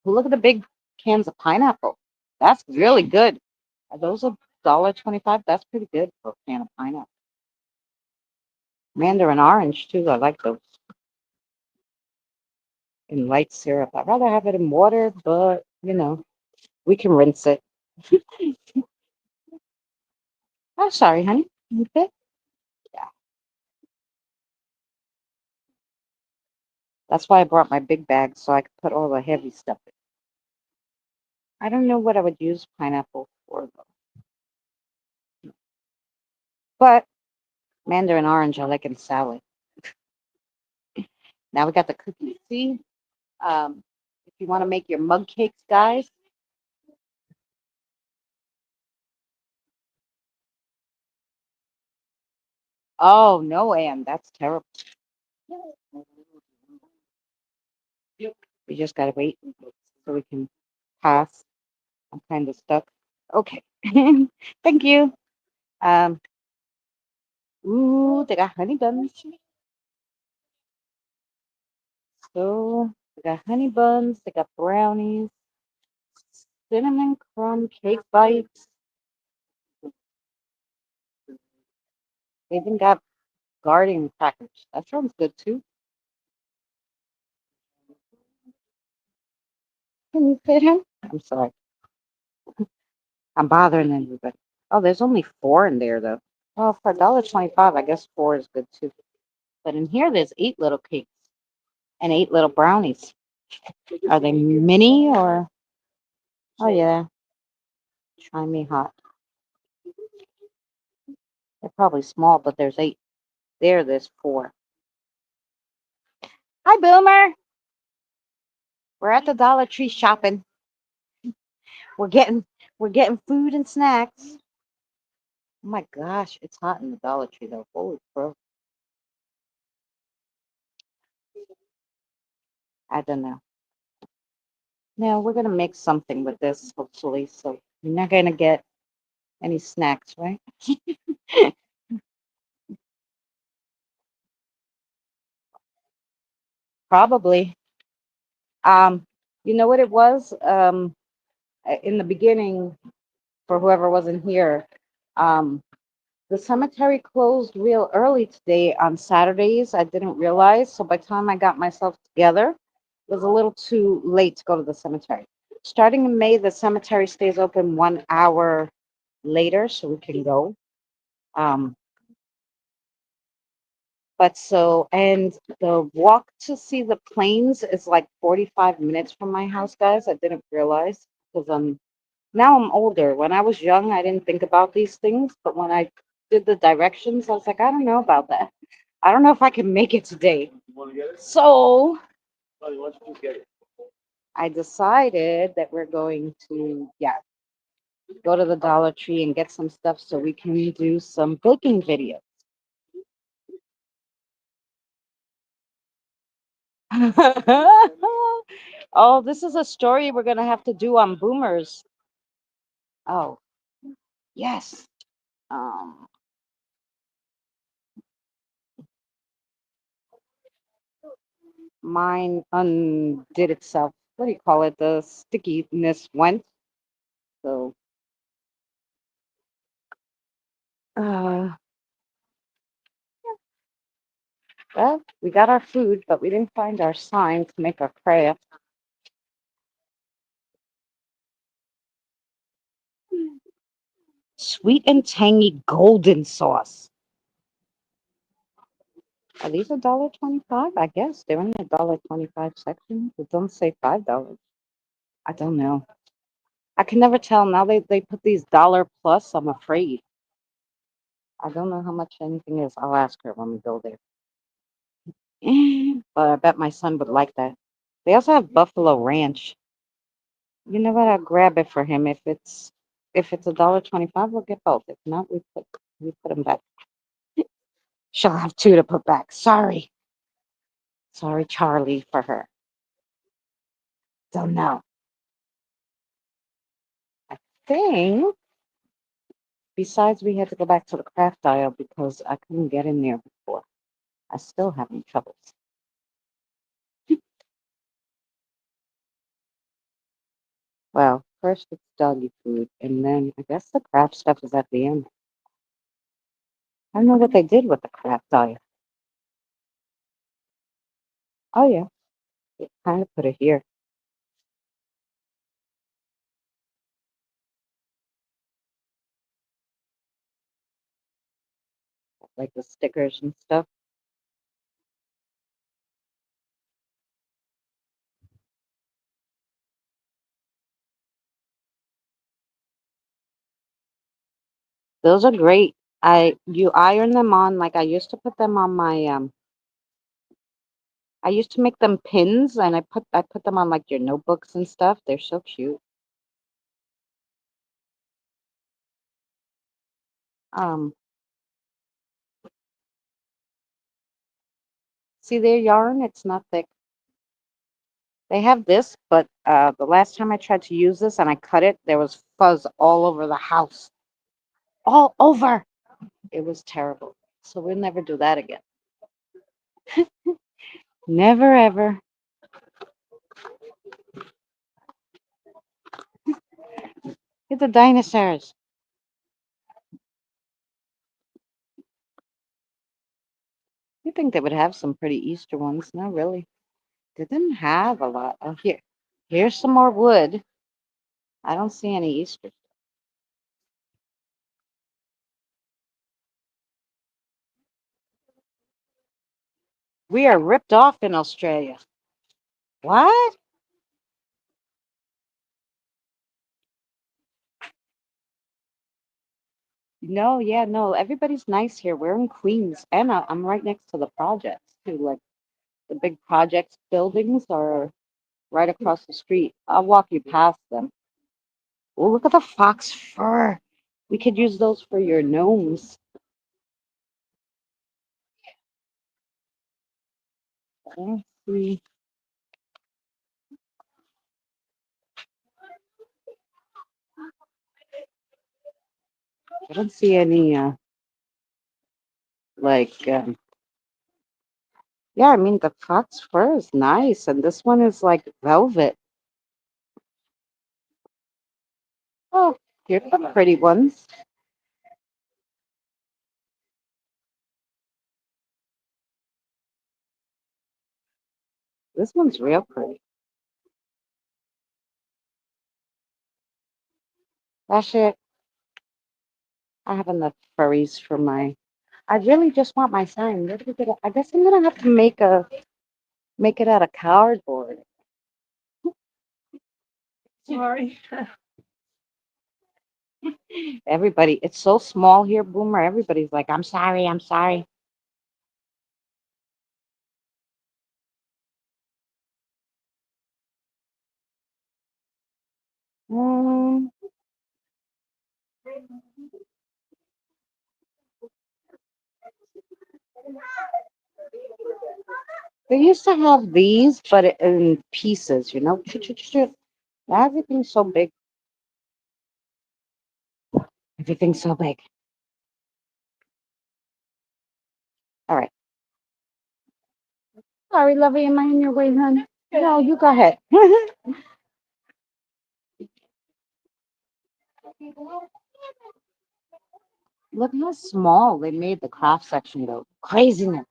Look at the big cans of pineapple. That's really good. Are those $1.25? That's pretty good for a can of pineapple. Mandarin orange too. I like those in light syrup. I'd rather have it in water, but we can rinse it. Oh, sorry, honey. Okay. Yeah, that's why I brought my big bag so I could put all the heavy stuff in. I don't know what I would use pineapple for though, but mandarin orange I like in salad. Now we got the cookies. See, if you want to make your mug cakes, guys. Oh no, Anne, that's terrible. We just gotta wait so we can pass. I'm kind of stuck. Okay. Thank you. Um, ooh, they got honey buns. So they got honey buns, they got brownies, cinnamon crumb cake bites. They even got garden crackers. That sounds good too. Can you fit him? I'm sorry. I'm bothering everybody. Oh, there's only four in there though. Well, for $1.25, I guess four is good too. But in here, there's eight little cakes and eight little brownies. Are they mini or? Oh yeah, try me hot. They're probably small, but there's eight. There's four. Hi, Boomer. We're at the Dollar Tree shopping. We're getting we're getting food and snacks. Oh my gosh, it's hot in the Dollar Tree though. Holy crow. I don't know. No, we're gonna make something with this, hopefully. So you're not gonna get any snacks, right? Probably. Um, you know what it was? In the beginning, for whoever wasn't here, um, the cemetery closed real early today on Saturdays. I didn't realize. So by the time I got myself together, it was a little too late to go to the cemetery. Starting in May, the cemetery stays open 1 hour later, so we can go. Um, but so, and the walk to see the planes is like 45 minutes from my house, guys. I didn't realize because now I'm older. When I was young, I didn't think about these things, but when I did the directions, I was like, I don't know about that. I don't know if I can make it today. So I decided that we're going to, yeah, go to the Dollar Tree and get some stuff so we can do some baking videos. Oh, this is a story we're gonna have to do on boomers. Oh, yes. Um, Mine undid itself. What do you call it? The stickiness went. So, uh, well, we got our food, but we didn't find our sign to make our craft. Sweet and tangy golden sauce. Are these $1.25? I guess they're in the $1.25 section. It don't say $5. I don't know. I can never tell. Now they put these dollar plus. I'm afraid. I don't know how much anything is. I'll ask her when we go there. But I bet my son would like that. They also have Buffalo Ranch. You know what? I'll grab it for him. If it's $1.25, we'll get both. If not, we put them back. She'll have two to put back. Sorry, Charlie, for her. Don't know. I think. Besides, we had to go back to the craft aisle because I couldn't get in there before. I still having troubles. Well, first it's doggy food, and then I guess the craft stuff is at the end. I don't know what they did with the craft aisle. Oh yeah, they kind of put it here, like the stickers and stuff. Those are great. You iron them on like I used to put them on my I used to make them pins and I put them on like your notebooks and stuff. They're so cute. Um, See their yarn? It's not thick. They have this, but the last time I tried to use this and I cut it, there was fuzz all over the house. All over. It was terrible. So we'll never do that again. Never ever. Look at the dinosaurs. You think they would have some pretty Easter ones? Not really. They didn't have a lot. Oh, here. Here's some more wood. I don't see any Easter. We are ripped off in Australia. What? No, yeah, no. Everybody's nice here. We're in Queens, and I'm right next to the projects too. Like the big projects buildings are right across the street. I'll walk you past them. Oh, look at the fox fur. We could use those for your gnomes. Let's see. I don't see any like yeah, I mean the fox fur is nice, and this one is like velvet. Oh, here's some pretty ones. This one's real pretty. That's it. I have enough furries for my. I really just want my sign. Where do we get it? I guess I'm gonna have to make it out of cardboard. Sorry. Everybody, it's so small here, Boomer. Everybody's like, I'm sorry, I'm sorry. Mm, they used to have these, but in pieces, you know. Now everything's so big. Everything's so big. All right. Sorry, Lovey, am I in your way, hon? No, you go ahead. Look how small they made the craft section though. Craziness.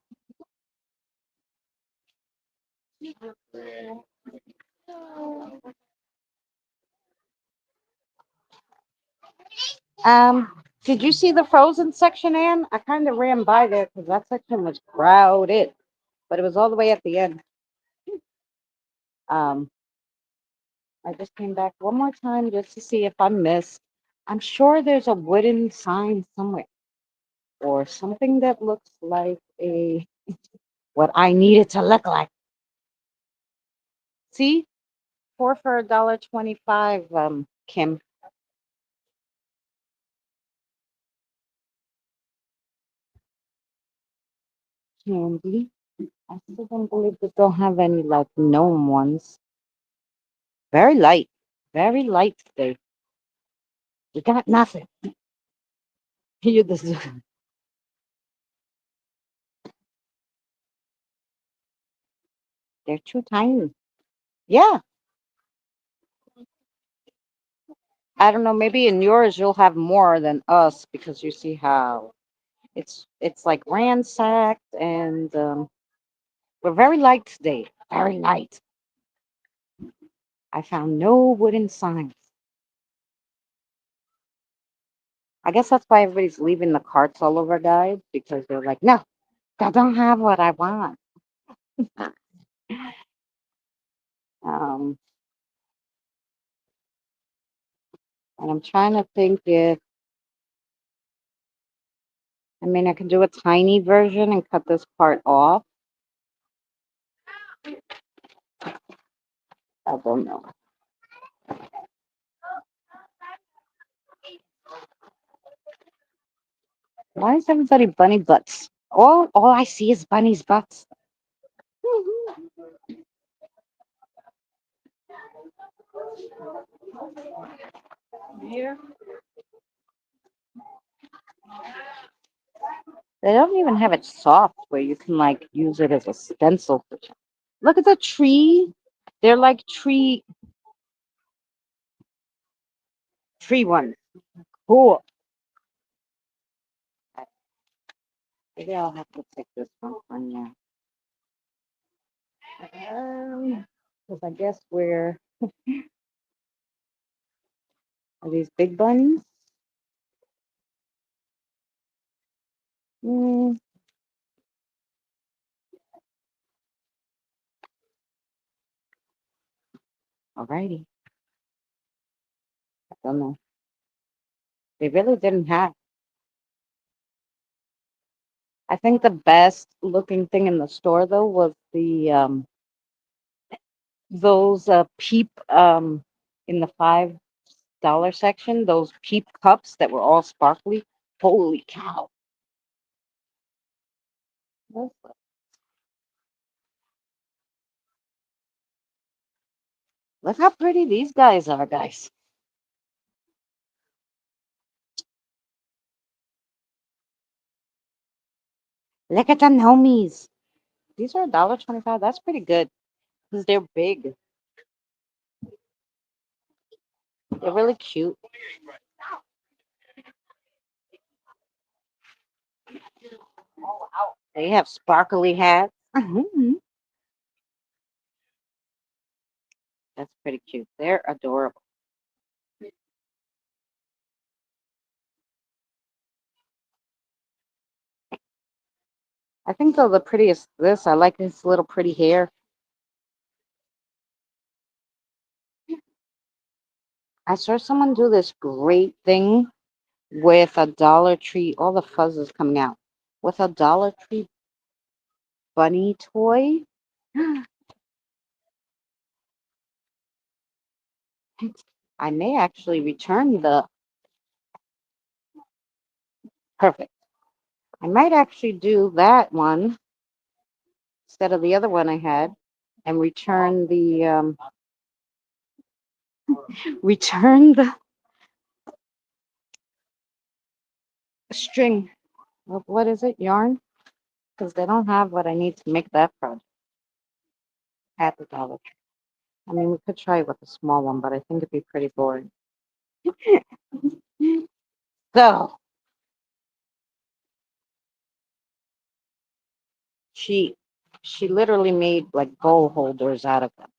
Did you see the frozen section, Anne? I kind of ran by there because that section was crowded, but it was all the way at the end. Um, I just came back one more time just to see if I missed. I'm sure there's a wooden sign somewhere or something that looks like a what I need it to look like. See, four for $1.25. Kim, candy. I still don't believe they don't have any like gnome ones. Very light, very light today. You got nothing. You this, they're too tiny. Yeah, I don't know. Maybe in yours you'll have more than us because you see how it's like ransacked and we're very light today. Very light. I found no wooden signs. I guess that's why everybody's leaving the carts all over, guys, because they're like, no, I don't have what I want. Um, and I'm trying to think if I mean I can do a tiny version and cut this part off. I don't know. Why is everybody bunny butts? All I see is bunny's butts. Here. They don't even have it soft where you can like use it as a stencil. Look at the tree. They're like tree free one. Cool. Maybe I'll have to take this one for now. Because I guess we're are these big buns? Mm, alrighty. I don't know. They really didn't have. I think the best looking thing in the store though was the those peep in the $5 section, those peep cups that were all sparkly. Holy cow. Look how pretty these guys are, guys. Look at them homies. These are $1.25. That's pretty good because they're big. They're really cute. They have sparkly hats. That's pretty cute. They're adorable. I think though the prettiest this, I like his little pretty hair. I saw someone do this great thing with a Dollar Tree. All the fuzz is coming out. With a Dollar Tree bunny toy. I may actually return the perfect. I might actually do that one instead of the other one I had and return the return the string. What is it? Yarn? Because they don't have what I need to make that project at the Dollar Tree. I mean, we could try it with a small one, but I think it'd be pretty boring. So she she literally made like bowl holders out of them.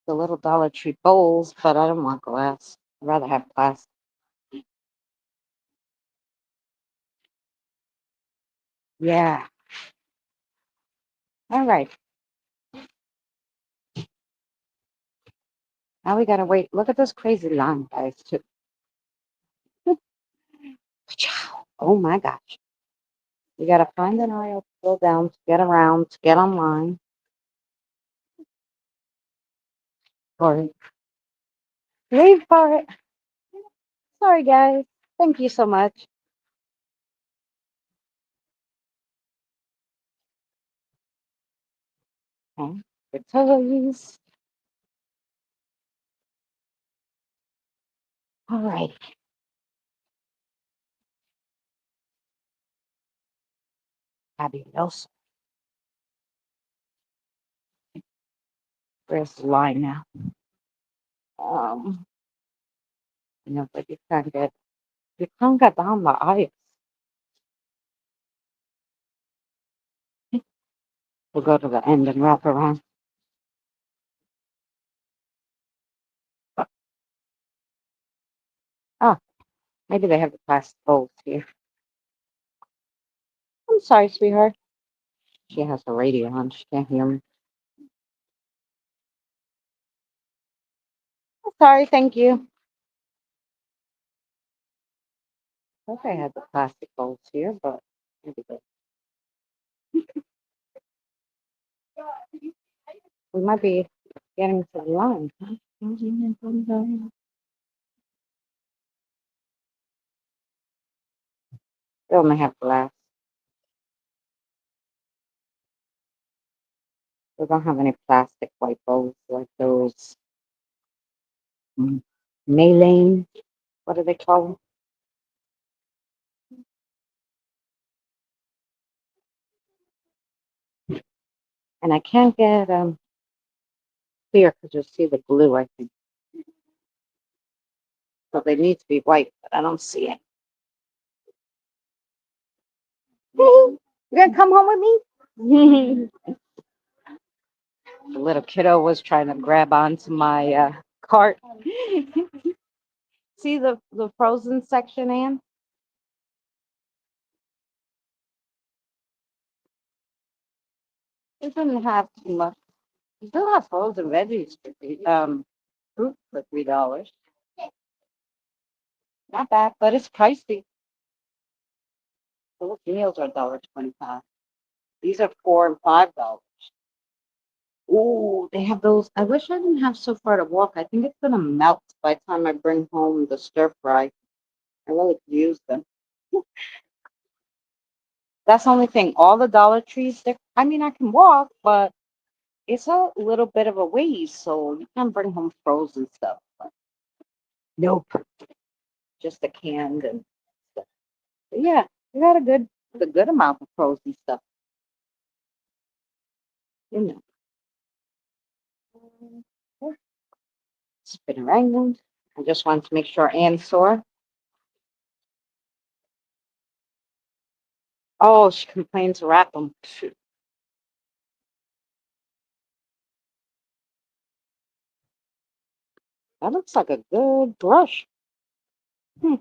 The little Dollar Tree bowls, but I don't want glass. I'd rather have plastic. Yeah. All right. Now we gotta wait. Look at this crazy line, guys. Too. Oh my gosh. You gotta find an aisle to go down, to get around, to get online. Or leave for it. Sorry, guys. Thank you so much. Okay. The toys. All right. Fabulous. Where's the line now? Um, but you can't get down the aisle. We'll go to the end and wrap around. Oh, maybe they have the plastic bowls here. I'm sorry, sweetheart. She has the radio on. She can't hear me. I'm sorry, thank you. I thought I had the plastic bowls here, but maybe we might be getting to the line. They only have glass. They don't have any plastic white bowls like those. Maylane, what do they call them? And I can't get clear because you'll see the glue, I think. So they need to be white, but I don't see it. Hey, you gonna come home with me? The little kiddo was trying to grab onto my cart. See the frozen section, Anne? It doesn't have too much. You still have frozen veggies for fruit for $3. Not bad, but it's pricey. Those meals are $1.25. These are $4 and $5. Ooh, they have those. I wish I didn't have so far to walk. I think it's gonna melt by the time I bring home the stir fry. I really could use them. That's the only thing. All the Dollar Trees, I mean, I can walk, but it's a little bit of a ways, so you can bring home frozen stuff. But nope, just the canned and stuff. But yeah, we got a good amount of frozen stuff. You know, yeah, it's been around. I just wanted to make sure Ann saw. Oh, she complains to wrap them. That looks like a good brush. Hmm.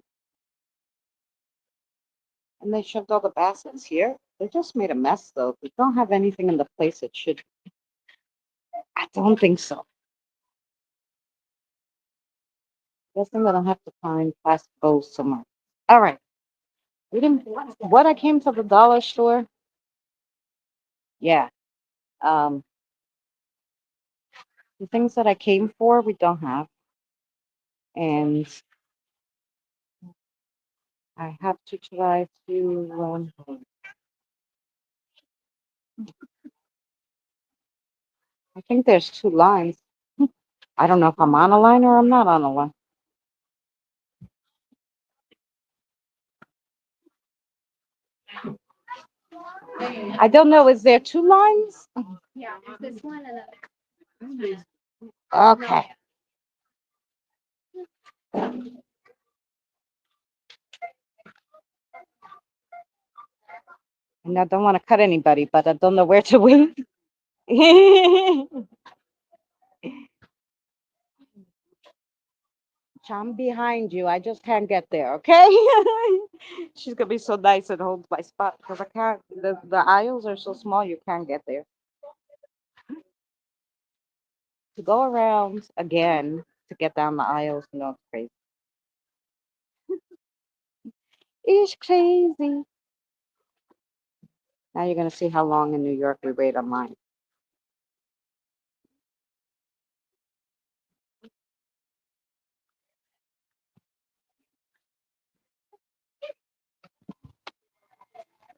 And they shoved all the baskets here. They just made a mess, though. We don't have anything in the place it should. I don't think so. Guess I'm gonna have to find plastic bowls somewhere. All right. We didn't. What I came to the dollar store. Yeah. Um, the things that I came for, we don't have, and I have to try to. I think there's two lines. I don't know if I'm on a line or I'm not on a line. I don't know. Is there two lines? Yeah, it's this one and Okay. And I don't want to cut anybody, but I don't know where to wait. I'm behind you. I just can't get there, okay? She's gonna be so nice and hold my spot because I can't. The aisles are so small, you can't get there. To go around again to get down the aisles, no, it's crazy. It's crazy. Now you're gonna see how long in New York we wait online.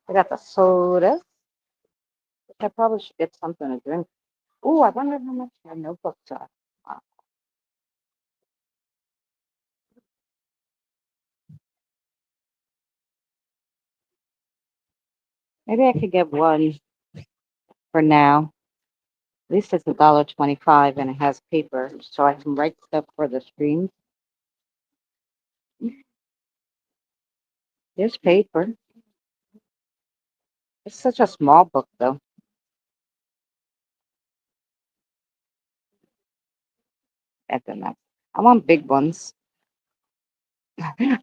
I got the sodas. I probably should get something to drink. Ooh, I wonder how much my notebooks are. Uh, Maybe I could get one for now. At least it's $1.25 and it has paper, so I can write stuff for the streams. There's paper. It's such a small book, though. At the next, I want big ones.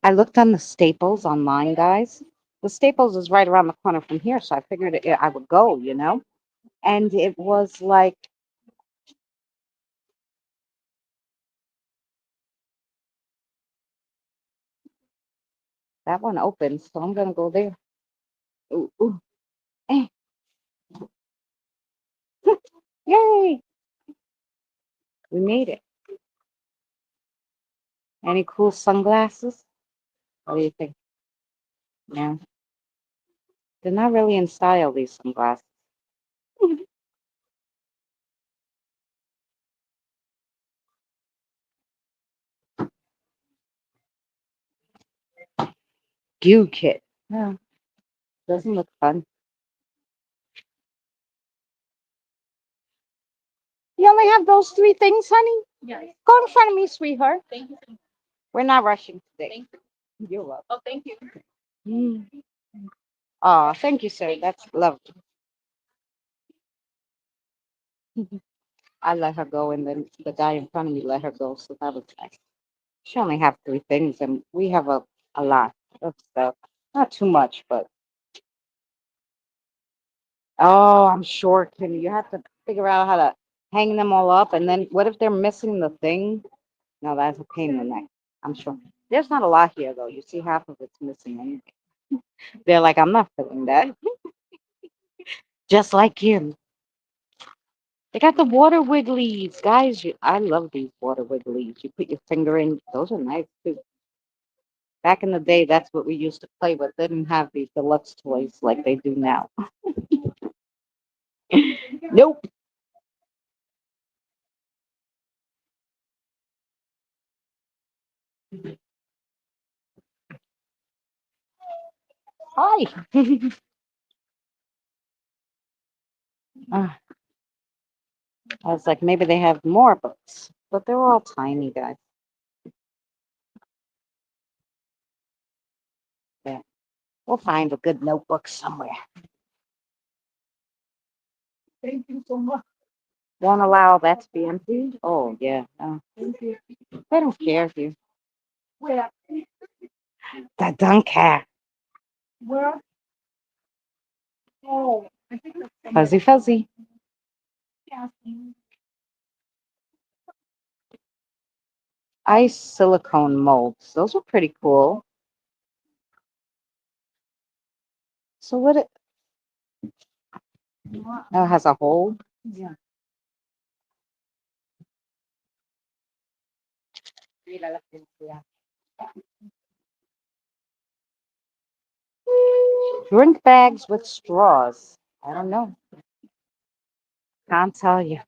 I looked on the Staples online, guys. The Staples is right around the corner from here, so I figured I would go, And it was like that one open, so I'm gonna go there. Ooh, ooh, eh. Yay! We made it. Any cool sunglasses? What do you think? Yeah, they're not really in style, these sunglasses. Goo kit. Yeah, doesn't look fun. You only have those three things, honey? Yes. Go in front of me, sweetheart. Thank you. So much. We're not rushing today. Thank you. You're welcome. Oh, thank you. Oh, thank you, sir. That's lovely. I let her go, and then the guy in front of me let her go, so that was nice. She only have three things, and we have a lot of stuff. Not too much, but oh, I'm sure, Kim. You have to figure out how to hang them all up, and then what if they're missing the thing? No, that's a pain in the neck. I'm sure. There's not a lot here, though. You see, half of it's missing anyway. They're like, I'm not feeling that. Just like Kim. They got the water wigglies, guys. I love these water wigglies. You put your finger in; those are nice too. Back in the day, that's what we used to play with. They didn't have these deluxe toys like they do now. Nope. Hi. Ah, I was like, maybe they have more books, but they're all tiny, guys. Yeah, we'll find a good notebook somewhere. Thank you so much. Won't allow that to be empty. Oh yeah, no. Thank you. They don't care if you. Where? They don't care. Where? Oh, I think that's Fuzzy, fuzzy. something. Ice silicone molds. Those are pretty cool. So what? Oh, it has a hole. Yeah. Drink bags with straws. I don't know. Can't tell you.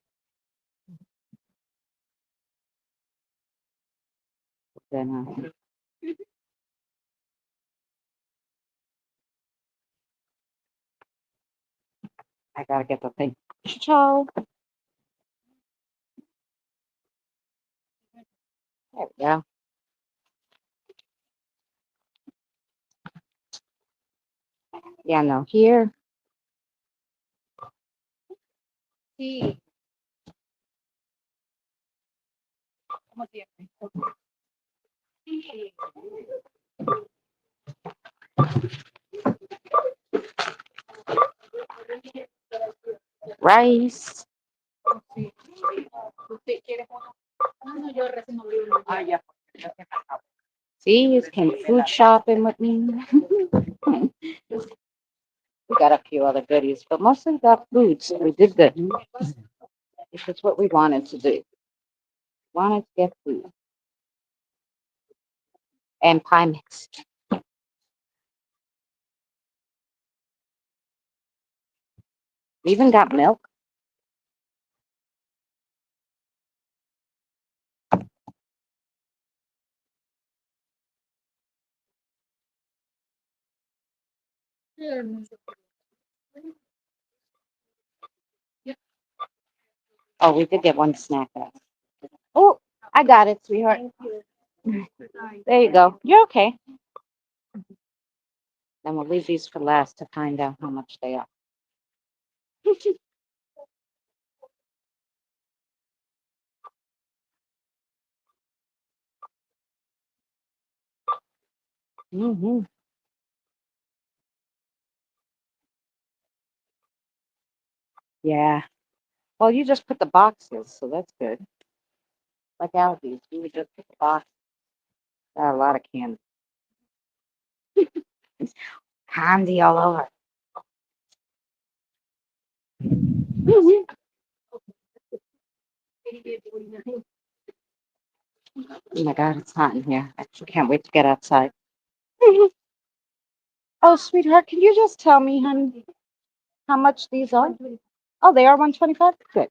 Then I gotta get the thing. Ciao. There we go. Yeah, no. Here. Sí. ¿Cómo tiene? Sí. Rice. Sí. ¿Usted quiere uno? Ah, no, yo recién abrí uno. Ah, ya. See, you can food shopping with me. We got a few other goodies, but mostly got food, so we did good. This is what we wanted to do. Wanted to get food and pie mix. We even got milk. Oh, we did get one snack. Oh, I got it, sweetheart. There you go. You're okay. Then we'll leave these for last to find out how much they are. Hmm. Yeah. Well, you just put the boxes, so that's good. Like Aldi's, we would just put the box. Got a lot of candy. Candy all over. Oh my God, it's hot in here. I actually can't wait to get outside. Oh, sweetheart, can you just tell me, honey, how much these are? Oh, they are 125. Good.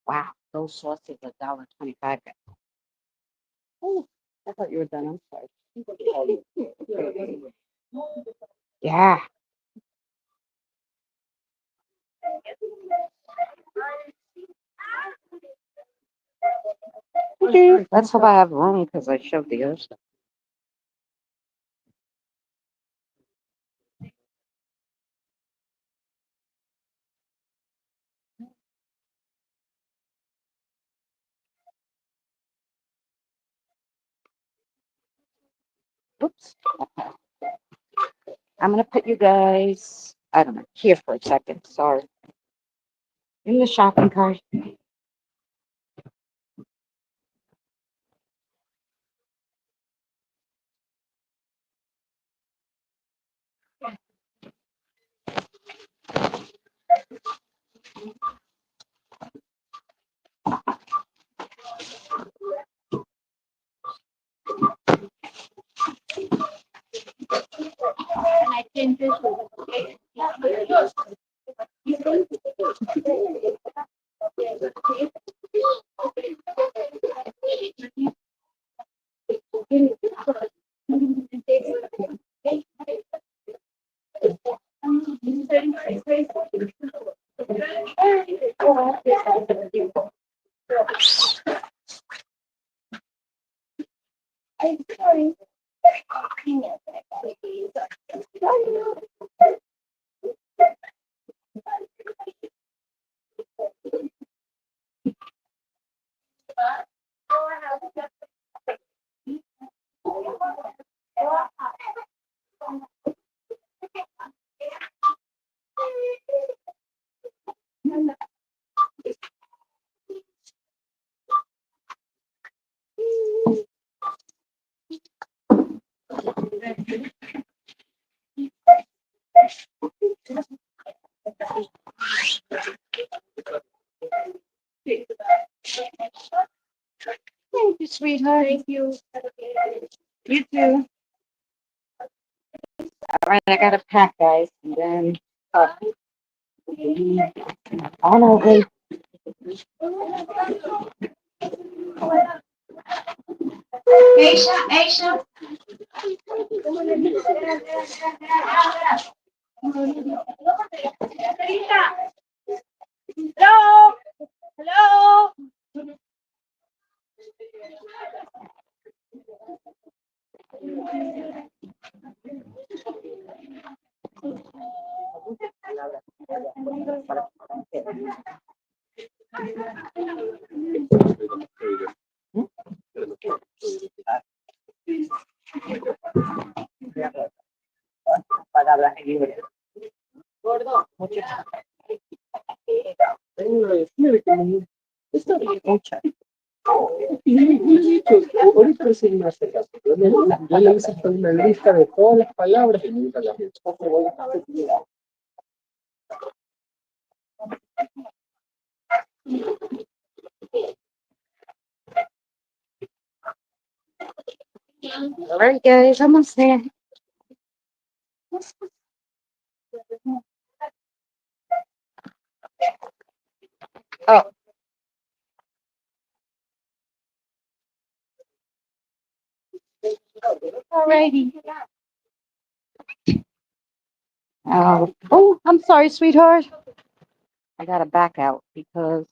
Wow, those sauces are $1.25. Oh, I thought you were done. I'm sorry. Yeah. Let's hope I have room because I shoved the other stuff. Oops. I'm gonna put you guys, I don't know, here for a second. Sorry. In the shopping cart. And I think this was okay. I'm sorry. Thank you, sweetheart. Thank you. You too. All right, I gotta pack, guys, and then on our way. Aisha, Aisha. Hello. Hello. Gordo, mucho. Está bien hecha. Y yo le he dicho, ahorita recién me hace caso. Yo le hice hasta una lista de todas las palabras y nunca las he hecho. All right, guys, almost there. Oh. Alrighty. Oh, I'm sorry, sweetheart. I gotta back out because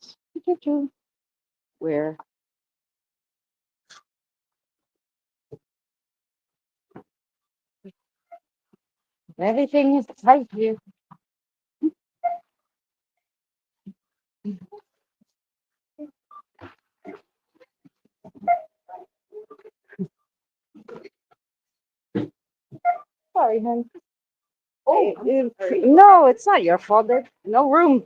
where everything is tight here. Sorry, honey. Oh, no, it's not your fault. There's no room.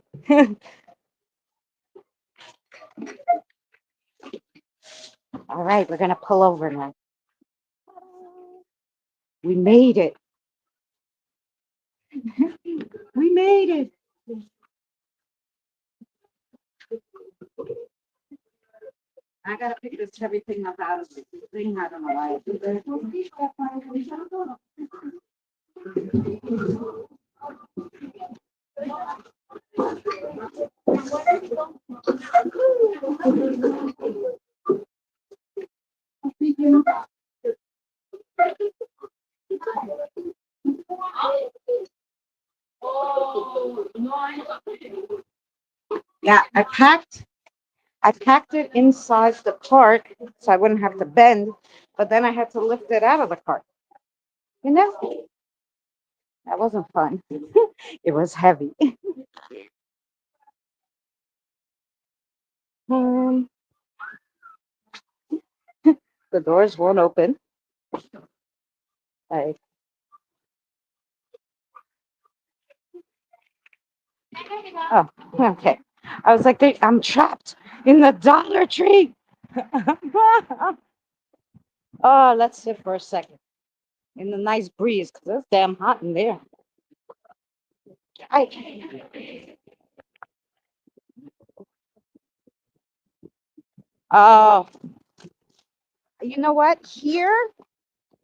All right, we're gonna pull over now. We made it. We made it. I gotta pick this heavy thing up out of the thing. I don't know why I do that. Yeah, I packed. I packed it inside the cart so I wouldn't have to bend, but then I had to lift it out of the cart. You know, that wasn't fun. It was heavy. Um, the doors won't open. Like, oh, okay. I was like, I'm trapped in the Dollar Tree. Oh, let's sit for a second in the nice breeze because it's damn hot in there. I, oh, you know what? Here,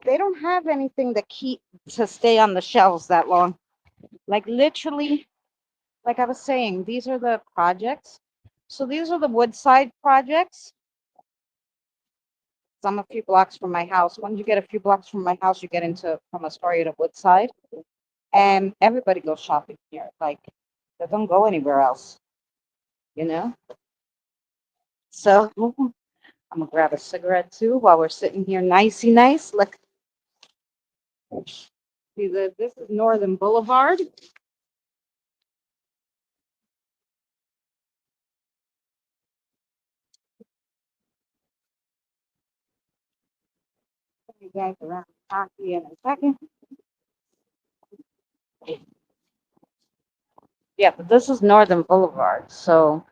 they don't have anything to stay on the shelves that long. Like literally, like I was saying, these are the projects. So these are the Woodside projects. So I'm a few blocks from my house. Once you get a few blocks from my house, you get into from Astoria to Woodside, and everybody goes shopping here. Like they don't go anywhere else, you know. So I'm gonna grab a cigarette too while we're sitting here, nicey nice. Look, see this is Northern Boulevard. You guys around coffee in a second. Yeah, but this is Northern Boulevard, so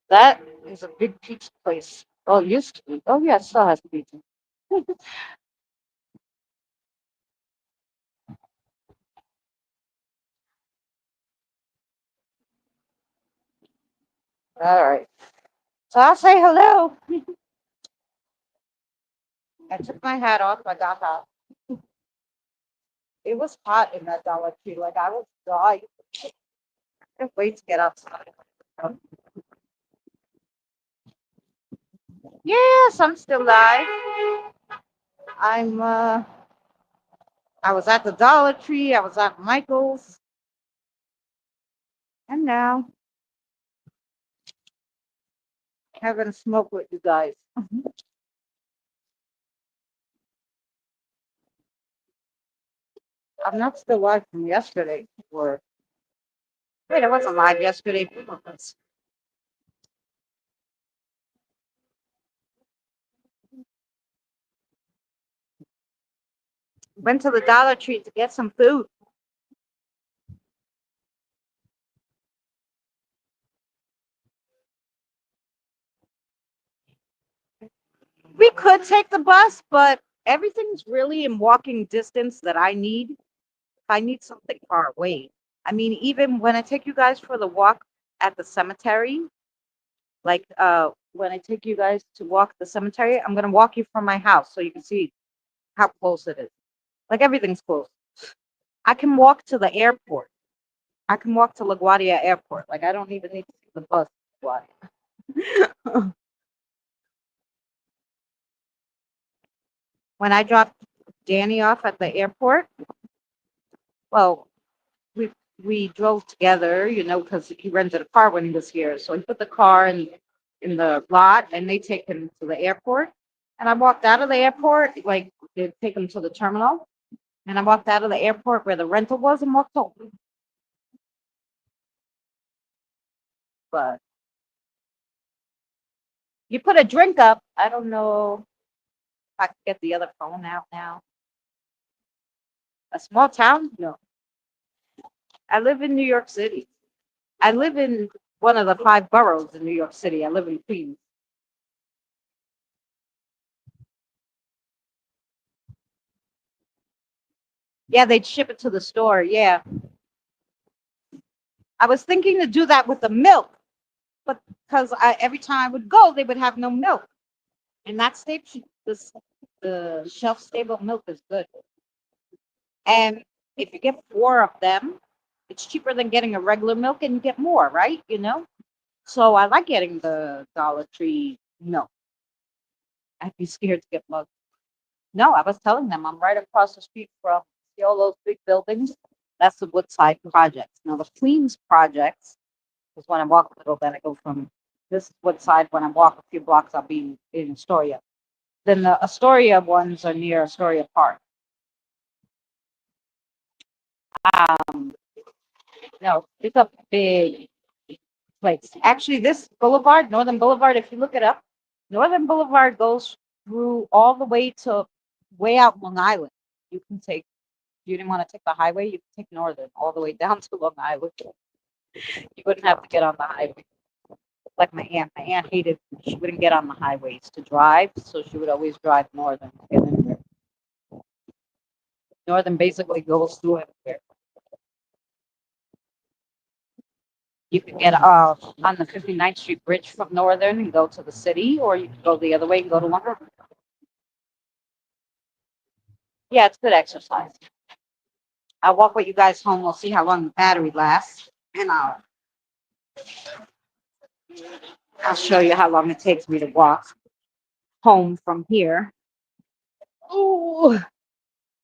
that is a big pizza place. Oh, it used to be. Oh yeah, it still has pizza. All right. So I'll say hello. I took my hat off. I got hot. It was hot in that Dollar Tree. Like I was dying. I can't wait to get outside. Yes, I'm still live. I'm I was at the Dollar Tree, I was at Michael's, and now having a smoke with you guys. I'm not still live from yesterday. Or wait, I wasn't live yesterday. Went to the Dollar Tree to get some food. We could take the bus, but everything's really in walking distance that I need. If I need something far away. I mean, even when I take you guys for the walk at the cemetery, like when I take you guys to walk the cemetery, I'm gonna walk you from my house so you can see how close it is. Like everything's close. I can walk to the airport. I can walk to LaGuardia Airport. Like I don't even need to take the bus to LaGuardia. When I dropped Danny off at the airport, well, we we drove together, you know, because he rented a car when he was here. So he put the car in the lot, and they take him to the airport. And I walked out of the airport, like they take him to the terminal. And I walked out of the airport where the rental was and walked home. But you put a drink up. I don't know if I can get the other phone out now. A small town? No. I live in New York City. I live in one of the five boroughs in New York City. I live in Queens. Yeah, they'd ship it to the store. Yeah. I was thinking to do that with the milk, but because every time I would go, they would have no milk. And that the shelf stable milk is good. And if you get four of them, it's cheaper than getting a regular milk and you get more, right? You know? So I like getting the Dollar Tree milk. I'd be scared to get mugged. No, I was telling them I'm right across the street from see all those big buildings. That's the Woodside projects. Now the Queens projects is when I walk a little bit. I go from This is what side when I walk a few blocks, I'll be in Astoria. Then the Astoria ones are near Astoria Park. Um, no, it's a big place. Actually, this boulevard, Northern Boulevard, if you look it up, Northern Boulevard goes through all the way to way out Long Island. You can take, if you didn't want to take the highway, you can take Northern all the way down to Long Island. You wouldn't have to get on the highway. Like my aunt. My aunt hated, she wouldn't get on the highways to drive, so she would always drive Northern. And then Northern basically goes through everywhere. You could get on the 59th Street Bridge from Northern and go to the city, or you could go the other way and go to Long River. Yeah, it's good exercise. I'll walk with you guys home. We'll see how long the battery lasts, and I'll show you how long it takes me to walk home from here. Oh,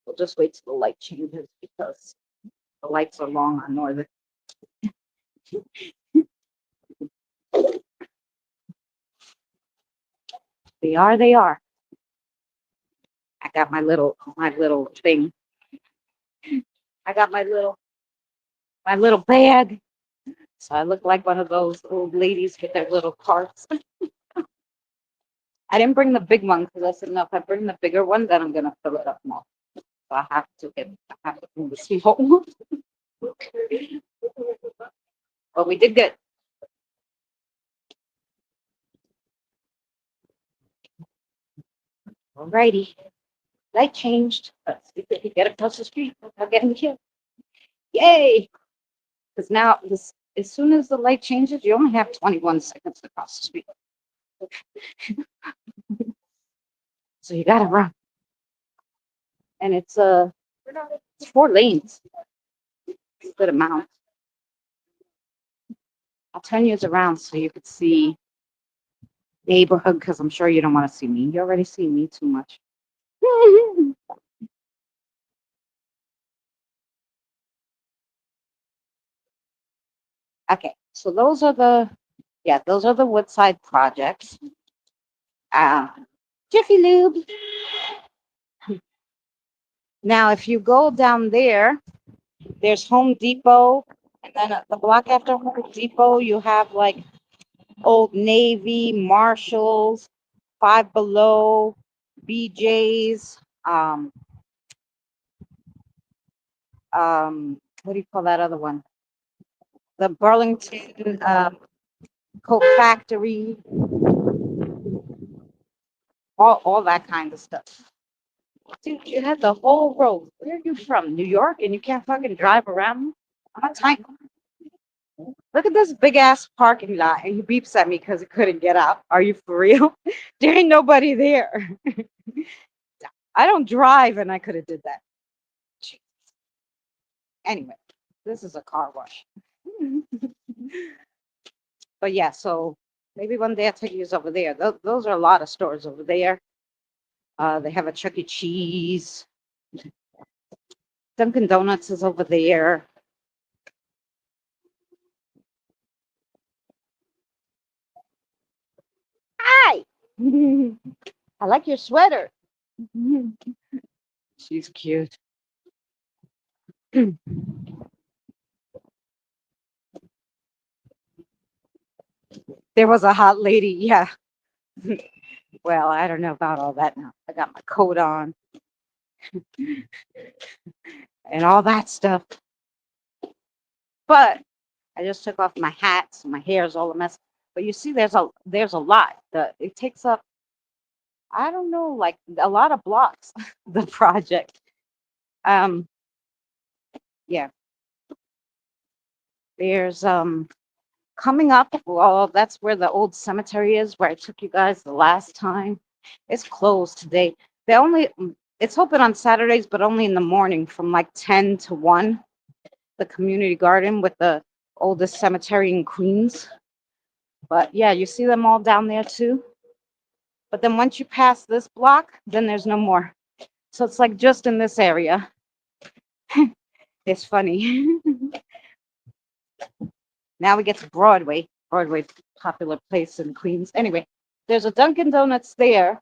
we'll just wait till the light changes because the lights are long on Northern. They are, they are. I got my little thing. I got my little bag. So I look like one of those old ladies with their little carts. I didn't bring the big one because I said, no, if I bring the bigger one, then I'm gonna fill it up more. So I have to bring the small one. But we did good. Alrighty. Light changed. Let's see if we can get across the street without getting killed. Yay! Because now this, as soon as the light changes, you only have 21 seconds to cross the street. So you gotta run. And it's 4 lanes. It's a good amount. I'll turn you around so you could see neighborhood because I'm sure you don't want to see me. You already see me too much. Okay, so those are the Woodside projects. Jiffy Lube. Now, if you go down there, there's Home Depot, and then at the block after Home Depot, you have like Old Navy, Marshalls, Five Below, BJ's, what do you call that other one? The Burlington Coat Factory, all that kind of stuff. Dude, you had the whole road. Where are you from? New York? And you can't fucking drive around? I'm a tiny. Look at this big ass parking lot. And he beeps at me because he couldn't get out. Are you for real? There ain't nobody there. I don't drive and I could have did that. Anyway, this is a car wash. But yeah, so maybe one day I'll take you over there. Those are a lot of stores over there. They have a Chuck E. Cheese. Dunkin' Donuts is over there. Hi! I like your sweater. She's cute. There was a hot lady, yeah. Well, I don't know about all that now. I got my coat on and all that stuff. But I just took off my hat, so my hair is all a mess. But you see, there's a lot. It takes up, I don't know, like a lot of blocks. The project. Yeah. There's coming up. Well, that's where the old cemetery is, where I took you guys the last time. It's closed today. It's open on Saturdays, but only in the morning from like 10 to 1. The community garden with the oldest cemetery in Queens. But yeah, you see them all down there too. But then once you pass this block, then there's no more. So it's like just in this area. It's funny. Now we get to Broadway. Broadway popular place in Queens. Anyway, there's a Dunkin' Donuts there,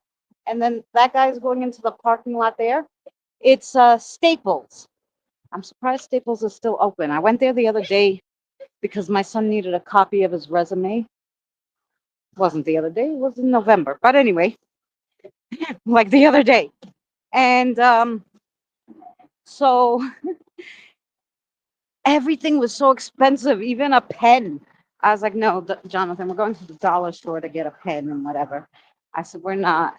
and then that guy's going into the parking lot there. It's Staples. I'm surprised Staples is still open. I went there the other day because my son needed a copy of his resume. Wasn't the other day, it was in November. But anyway, like the other day. And so everything was so expensive, even a pen. I was like, no, Jonathan, we're going to the dollar store to get a pen and whatever. I said, we're not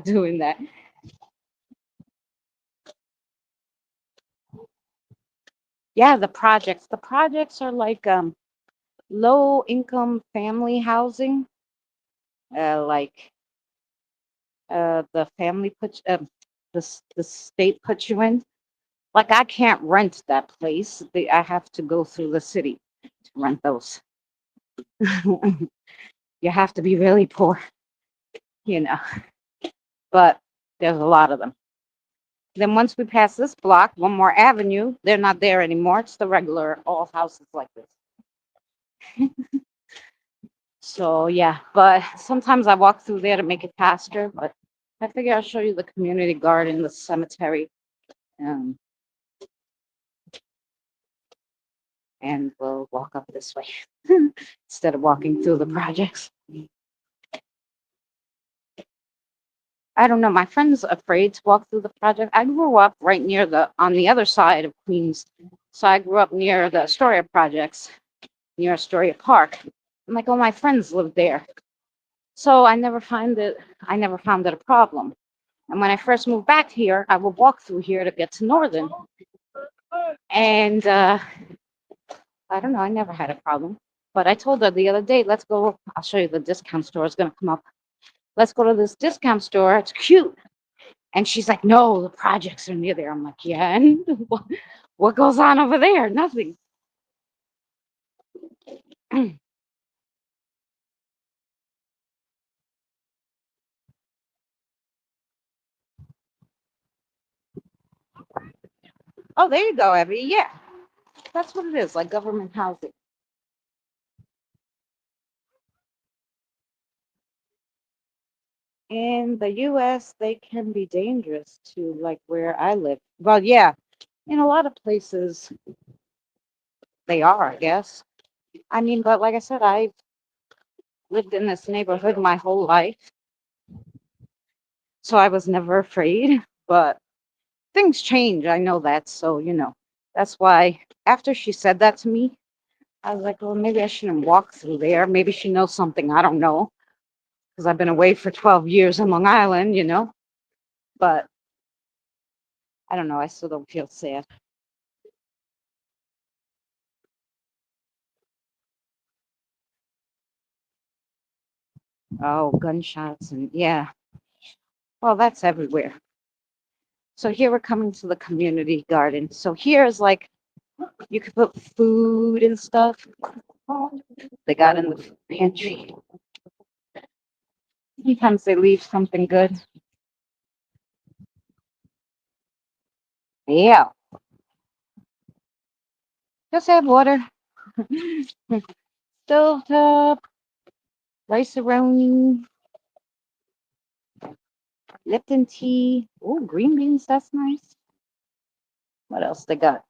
doing that. Yeah, the projects. The projects are like low income family housing. Like the family puts the state puts you in. Like I can't rent that place. I have to go through the city to rent those. You have to be really poor, you know. But there's a lot of them. Then once we pass this block, one more avenue, they're not there anymore. It's the regular all houses like this. So yeah, but sometimes I walk through there to make it faster. But I figure I'll show you the community garden, the cemetery, um, and we'll walk up this way instead of walking through the projects. I don't know. My friend's afraid to walk through the project. I grew up right near on the other side of Queens. So I grew up near the Astoria projects, near Astoria Park. And like all my friends lived there. So I never found it a problem. And when I first moved back here, I would walk through here to get to Northern. And I don't know, I never had a problem. But I told her the other day, let's go, I'll show you the discount store. It's going to come up. Let's go to this discount store. It's cute. And she's like, no, the projects are near there. I'm like, yeah, and what goes on over there? Nothing. Oh, there you go, Evie. Yeah, that's what it is, like government housing. In the US, they can be dangerous to like where I live. Well, yeah, in a lot of places they are, I guess. I mean, but like I said, I've lived in this neighborhood my whole life, so I was never afraid. But things change, I know that. So, that's why after she said that to me, I was like, well, maybe I shouldn't walk through there. Maybe she knows something I don't know because I've been away for 12 years on Long Island. But I don't know. I still don't feel sad. Oh, gunshots and yeah. Well, that's everywhere. So here we're coming to the community garden. So here is like you could put food and stuff. They got in the pantry. Sometimes they leave something good. Yeah. Just have water. Stove top, rice-a-roni, Lipton tea. Oh, green beans, that's nice. What else they got?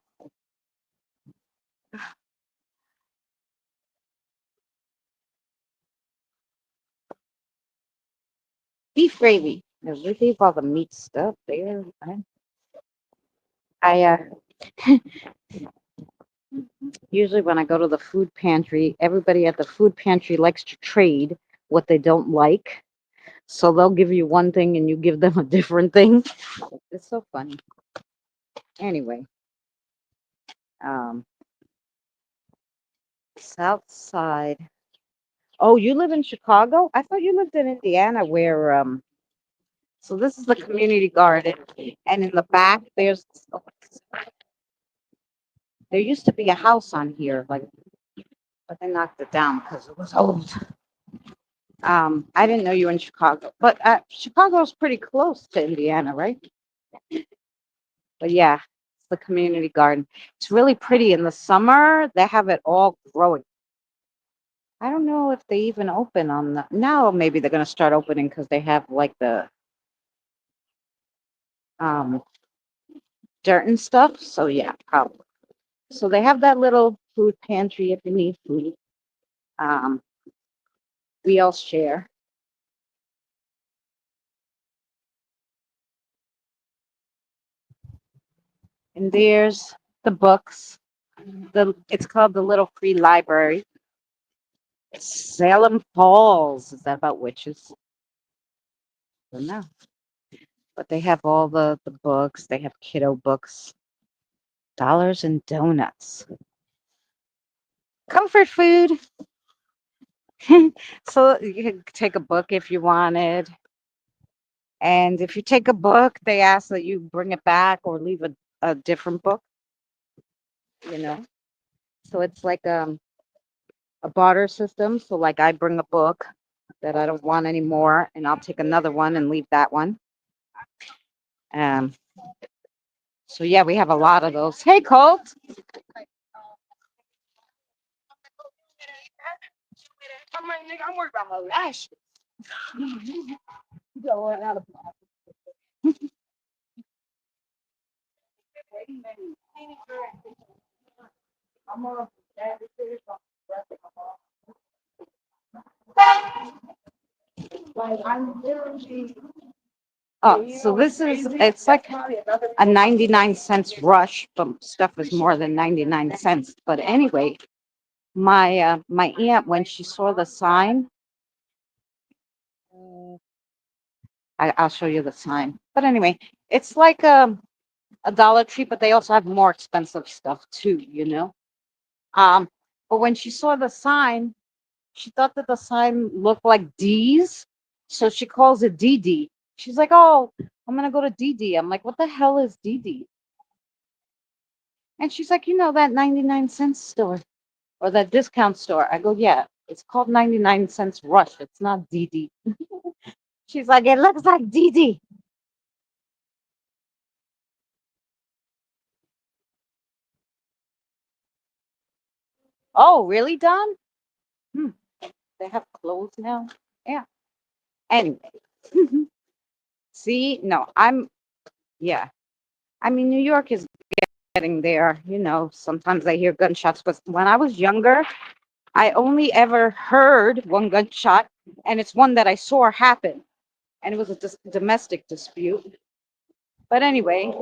Beef gravy. They leave all the meat stuff there. I usually when I go to the food pantry, everybody at the food pantry likes to trade what they don't like. So they'll give you one thing and you give them a different thing. It's so funny. Anyway, um, South Side. Oh, you live in Chicago? I thought you lived in Indiana where so this is the community garden and in the back there used to be a house on here like but they knocked it down because it was old. I didn't know you were in Chicago, but Chicago's pretty close to Indiana, right? But yeah, it's the community garden. It's really pretty in the summer. They have it all growing. I don't know if they even open on the now. Maybe they're gonna start opening because they have like the um dirt and stuff. So yeah, probably. So they have that little food pantry if you need food. Um, we all share. And there's the books. It's called the Little Free Library. Salem Falls. Is that about witches? I don't know. But they have all the books. They have kiddo books. Dollars and donuts. Comfort food. So you can take a book if you wanted. And if you take a book, they ask that you bring it back or leave a different book, you know. So it's like a barter system. So like I bring a book that I don't want anymore, and I'll take another one and leave that one. Um, so yeah, we have a lot of those. Hey, Colt. I'm like, nigga, I'm worried about my lashes. Going out of I'm on like I'm literally. Oh, so this is it's like a 99 cents rush, but stuff is more than 99 cents. But anyway, my aunt when she saw the sign, I'll show you the sign. But anyway, it's like a Dollar Tree, but they also have more expensive stuff too, you know. Um, but when she saw the sign, she thought that the sign looked like D's, so she calls it DD. She's like, "Oh, I'm gonna go to DD." I'm like, "What the hell is DD?" And she's like, "You know that 99 cent store or that discount store?" I go, "Yeah, it's called 99 cents Rush. It's not DD." She's like, "It looks like DD." Oh, really, Don? Hmm, they have clothes now. Yeah. Anyway, see, no, yeah. I mean, New York is getting there. You know, sometimes I hear gunshots, but when I was younger, I only ever heard one gunshot, and it's one that I saw happen, and it was a domestic dispute. But anyway,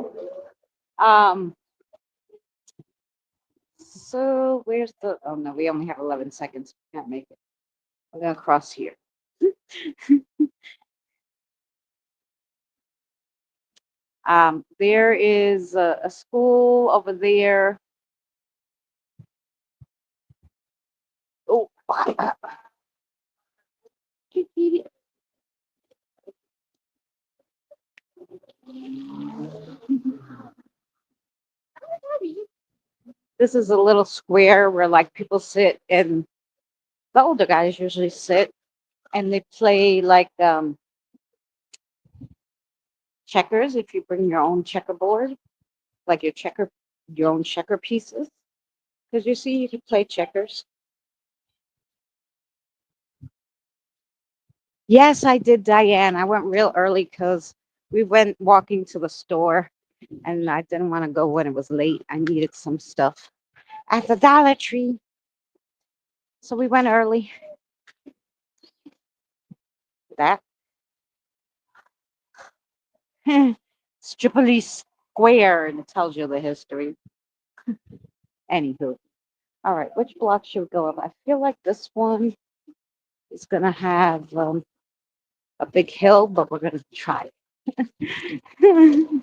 um, so where's the? Oh no, we only have 11 seconds. Can't make it. We're gonna cross here. There is a school over there. Oh, this is a little square where like people sit and the older guys usually sit and they play like checkers if you bring your own checkerboard, like your own checker pieces. Because you see, you can play checkers. Yes, I did, Diane. I went real early because we went walking to the store and I didn't want to go when it was late. I needed some stuff at the Dollar Tree. So we went early. That it's Tripoli Square and it tells you the history. Anywho. All right, which block should we go up? I feel like this one is gonna have a big hill, but we're gonna try it.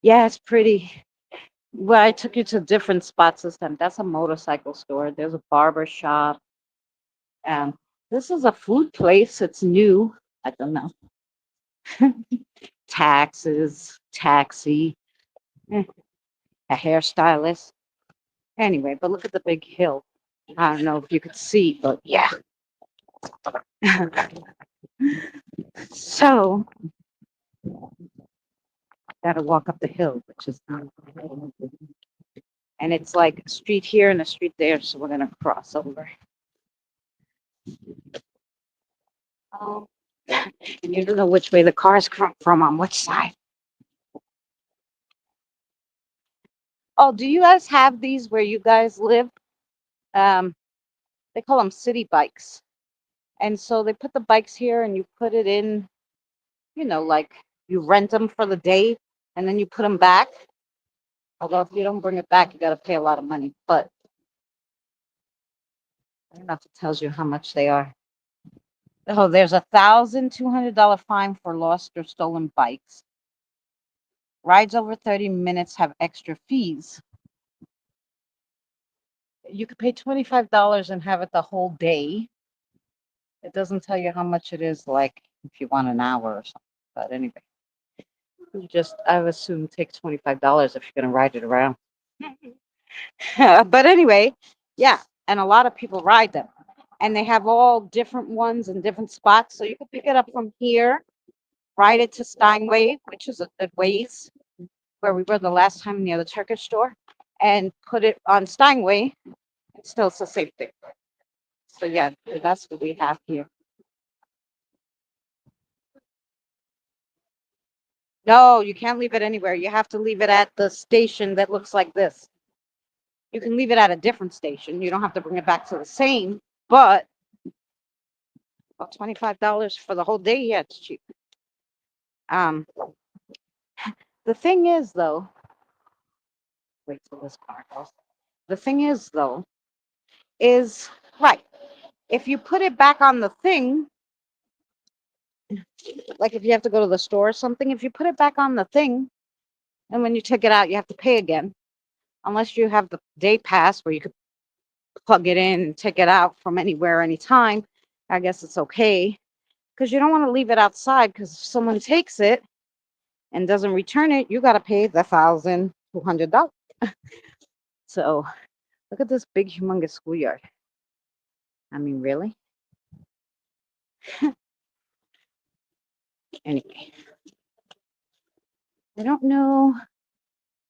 Yeah, it's pretty. Well, I took you to different spots this time. That's a motorcycle store. There's a barber shop. Um, this is a food place. It's new. I don't know. Taxes, taxi, eh, a hairstylist. Anyway, but look at the big hill. I don't know if you could see, but yeah. So, gotta walk up the hill, which is not. And it's like a street here and a street there, so we're gonna cross over. And you don't know which way the cars come from on which side. Oh, do you guys have these where you guys live? Um, they call them city bikes. And so they put the bikes here and you put it in, like you rent them for the day and then you put them back. Although if you don't bring it back, you got to pay a lot of money. But I don't know if it tells you how much they are. Oh, there's $1,200 fine for lost or stolen bikes. Rides over 30 minutes have extra fees. You could pay $25 and have it the whole day. It doesn't tell you how much it is, like if you want an hour or something. But anyway, I would assume take $25 if you're going to ride it around. But anyway, yeah. And a lot of people ride them. And they have all different ones in different spots. So you can pick it up from here, ride it to Steinway, which is a good ways, where we were the last time near the Turkish store, and put it on Steinway. Still, it's the same thing. So yeah, that's what we have here. No, you can't leave it anywhere. You have to leave it at the station that looks like this. You can leave it at a different station. You don't have to bring it back to the same, but about $25 for the whole day, yeah, it's cheap. Um, the thing is though, wait till this car goes. The thing is though, is right. If you put it back on the thing, like if you have to go to the store or something, if you put it back on the thing, and when you take it out, you have to pay again. Unless you have the day pass where you could plug it in and take it out from anywhere, anytime, I guess it's okay. Because you don't want to leave it outside, because if someone takes it and doesn't return it, you got to pay the $1,200. So look at this big, humongous schoolyard. I mean, really? Anyway, I don't know.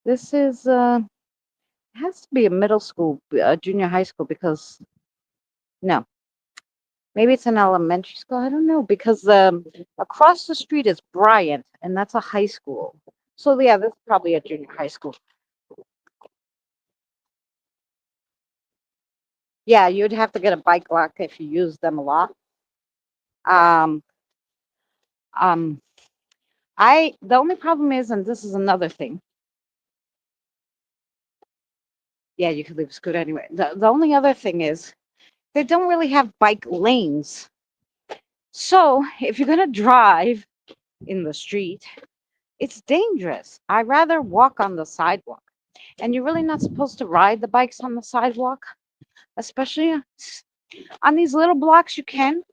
This is it has to be a middle school, junior high school, because no, maybe it's an elementary school. I don't know, because across the street is Bryant, and that's a high school. So yeah, this is probably a junior high school. Yeah, you'd have to get a bike lock if you use them a lot. Um, um, the only problem is, and this is another thing. Yeah, you could leave a scooter anyway. The only other thing is they don't really have bike lanes. So if you're gonna drive in the street, it's dangerous. I'd rather walk on the sidewalk. And you're really not supposed to ride the bikes on the sidewalk, especially on these little blocks you can.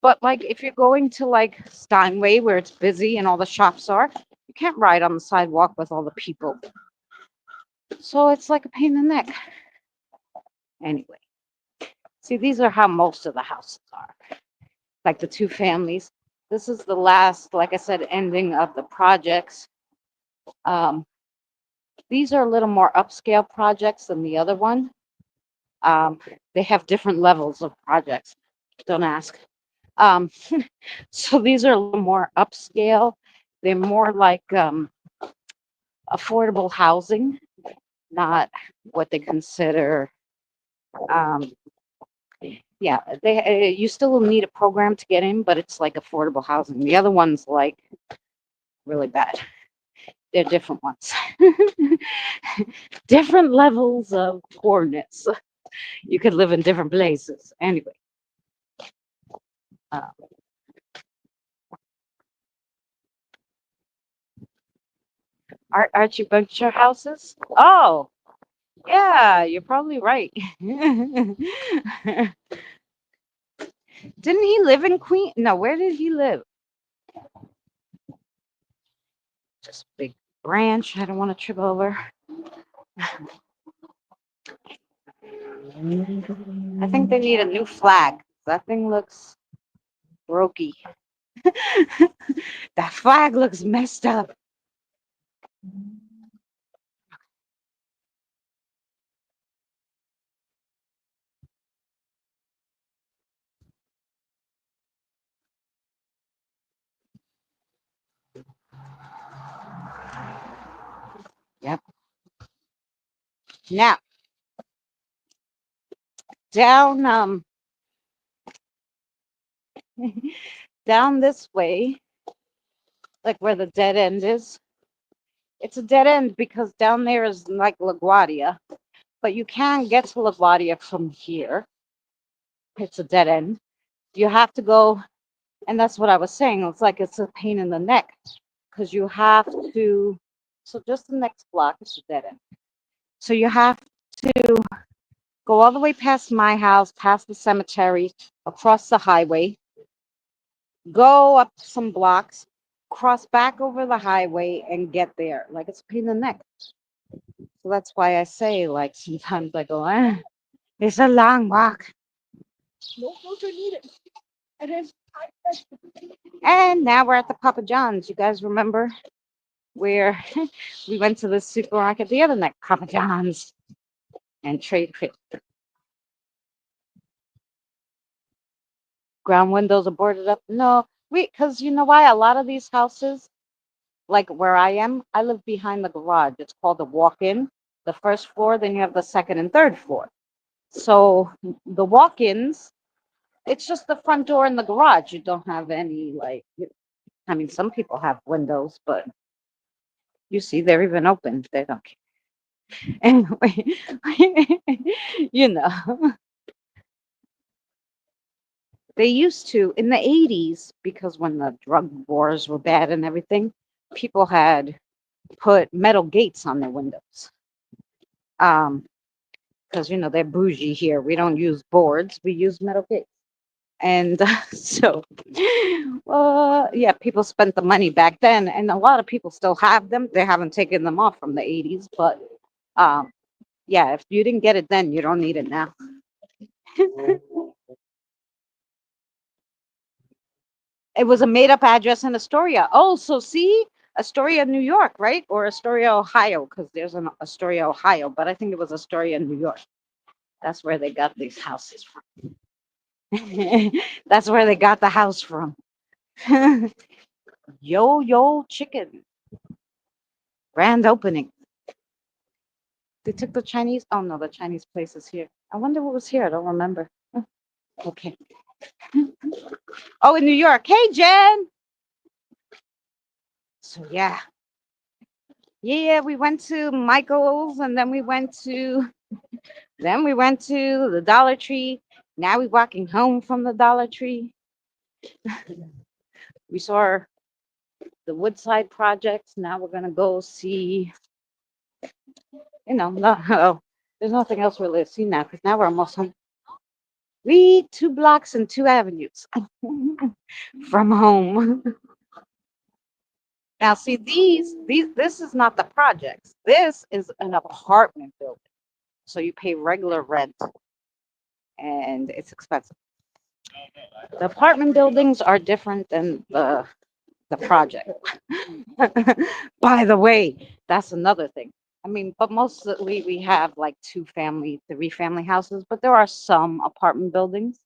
But like if you're going to like Steinway where it's busy and all the shops are, you can't ride on the sidewalk with all the people. So it's like a pain in the neck. Anyway, see, these are how most of the houses are. Like the two families. This is the last, like I said, ending of the projects. Um, these are a little more upscale projects than the other one. They have different levels of projects. Don't ask. Um, so these are a little more upscale. They're more like affordable housing, not what they consider. Um, yeah, you still will need a program to get in, but it's like affordable housing. The other one's like really bad. They're different ones, different levels of poorness. You could live in different places. Anyway, uh, Archie Bunker houses. Oh, yeah, you're probably right. Didn't he live in Queen? No, where did he live? Just big branch. I don't want to trip over. I think they need a new flag. That thing looks brokey. That flag looks messed up. Now, down down this way, like where the dead end is. It's a dead end because down there is like LaGuardia, but you can get to LaGuardia from here. It's a dead end. You have to go, and that's what I was saying. It's like it's a pain in the neck because you have to. So just the next block is a dead end. So you have to go all the way past my house, past the cemetery, across the highway, go up some blocks, cross back over the highway, and get there. Like it's a pain in the neck. So that's why I say, like, sometimes I go, it's a long walk. No filter needed. And then And now we're at the Papa John's. You guys remember where we went to the supermarket the other night, Papa John's and Trade Fit. Ground windows are boarded up. No, because you know why? A lot of these houses, like where I am, I live behind the garage. It's called a walk-in. The first floor, then you have the second and third floor. So the walk-ins, it's just the front door and the garage. You don't have any like, I mean, some people have windows, but you see, they're even open. They don't care. Anyway, you know, they used to in the 80s, because when the drug wars were bad and everything, people had put metal gates on their windows. Because, you know, they're bougie here. We don't use boards, we use metal gates. And so, yeah, people spent the money back then, and a lot of people still have them. They haven't taken them off from the 80s, but yeah, if you didn't get it then, you don't need it now. It was a made-up address in Astoria. Oh, so see, Astoria, New York, right? Or Astoria, Ohio, because there's an Astoria, Ohio, but I think it was Astoria, New York. That's where they got these houses from. That's where they got the house from. Yo Yo Chicken. Grand opening. They took the Chinese. Oh no, the Chinese place is here. I wonder what was here. I don't remember. Okay. Oh, in New York. Hey, Jen. So yeah. Yeah, we went to Michael's and then we went to the Dollar Tree. Now we're walking home from the Dollar Tree. We saw the Woodside projects. Now we're gonna go see, no, there's nothing else really to see now because now we're almost home. We 2 blocks and 2 avenues from home. Now, see this is not the projects. This is an apartment building. So you pay regular rent and it's expensive. The apartment buildings are different than the project. By the way, that's another thing. I mean, but mostly we have like 2-family, 3-family houses, but there are some apartment buildings,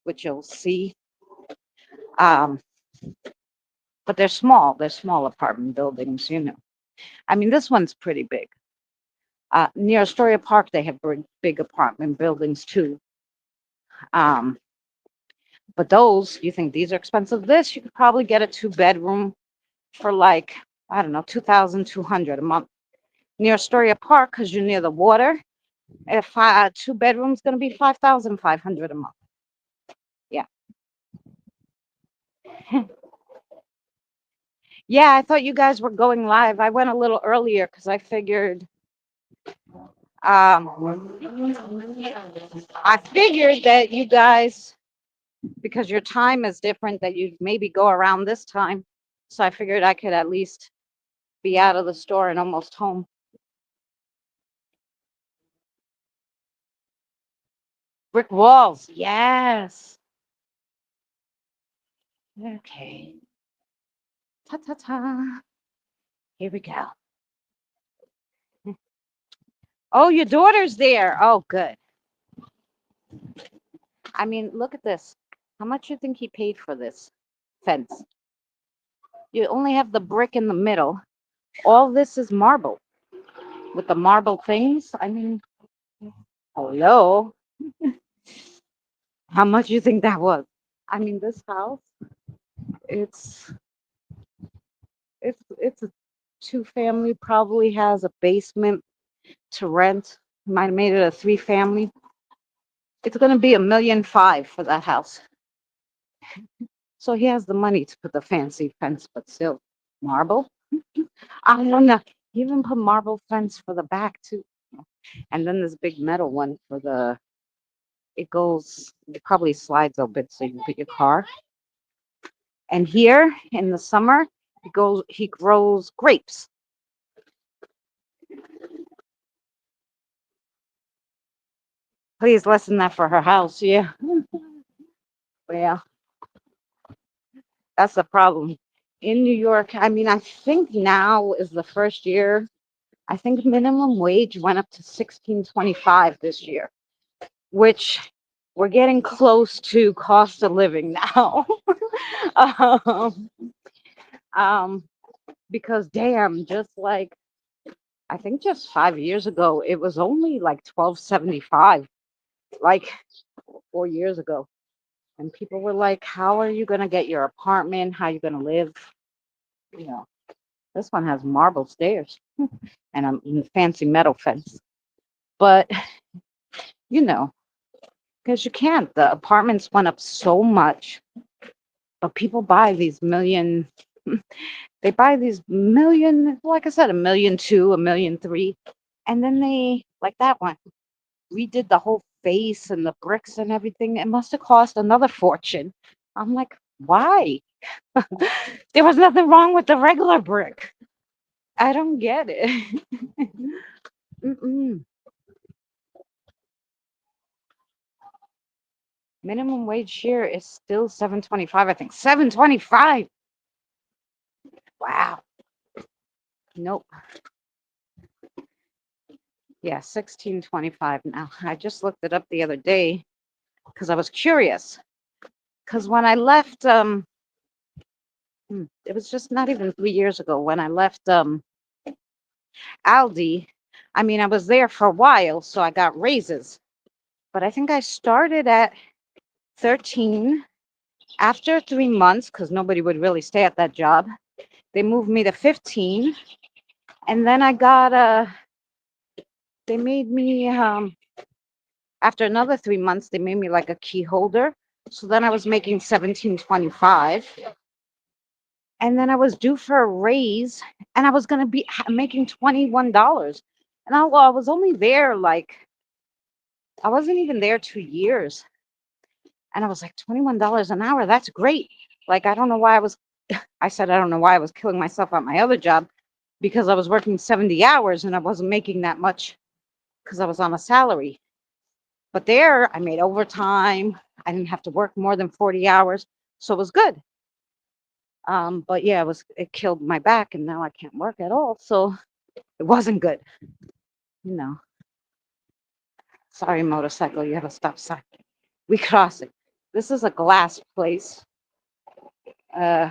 which you'll see. Um, but they're small. They're small apartment buildings, you know. I mean, this one's pretty big. Near Astoria Park, they have big apartment buildings too. But those, you think these are expensive? This, you could probably get a 2-bedroom for like, I don't know, 2,200 a month. Near Astoria Park, because you're near the water, if 2 bedrooms going to be 5,500 a month. Yeah. Yeah, I thought you guys were going live. I went a little earlier because I figured that you guys, because your time is different, that you'd maybe go around this time. So I figured I could at least be out of the store and almost home. Brick walls, yes. Okay. Ta ta ta. Here we go. Oh, your daughter's there. Oh, good. I mean, look at this. How much you think he paid for this fence? You only have the brick in the middle. All this is marble. with the marble things. I mean, hello, how much you think that was? I mean, this house, it's it's a two family, probably has a basement to rent. Might have made it a three family. It's gonna be 1,500,000 for that house. So he has the money to put the fancy fence, but still, marble. I don't know. He even put marble fence for the back too, and then this big metal one for the. It goes. It probably slides a bit so you can put your car. And here in the summer, he goes. He grows grapes. Please listen that for her house. Yeah. Well, that's the problem. In New York, I mean, I think now is the first year. I think minimum wage went up to 16.25 this year, which we're getting close to cost of living now. um, um, because damn, just like I think just 5 years ago, it was only like 12.75, like 4 years ago. And people were like, "How are you gonna get your apartment? How are you gonna live?" You know, this one has marble stairs and a fancy metal fence. But you know, because you can't. The apartments went up so much, but people buy these million. They buy these million, like I said, 1,200,000, 1,300,000, and then they like that one redid the whole face and the bricks and everything. It must have cost another fortune. I'm like, why? There was nothing wrong with the regular brick. I don't get it. Mm-mm. Minimum wage here is still 7.25. I think 7.25. Wow. Nope. Yeah, 16.25 now. I just looked it up the other day because I was curious. Because when I left, it was just not even 3 years ago when I left Aldi. I mean, I was there for a while, so I got raises. But I think I started at 13. After 3 months, because nobody would really stay at that job, they moved me to 15. And then I got they made me, after another 3 months, they made me like a key holder. So then I was making 17.25. And then I was due for a raise and I was going to be making $21. And I was only there like, I wasn't even there 2 years. And I was like, $21 an hour, that's great. Like, I don't know why I said, I don't know why I was killing myself at my other job because I was working 70 hours and I wasn't making that much because I was on a salary. But there, I made overtime. I didn't have to work more than 40 hours. So it was good. But yeah, it killed my back and now I can't work at all. So it wasn't good. You know, sorry, motorcycle, you have a stop sign. We cross it. This is a glass place. Uh,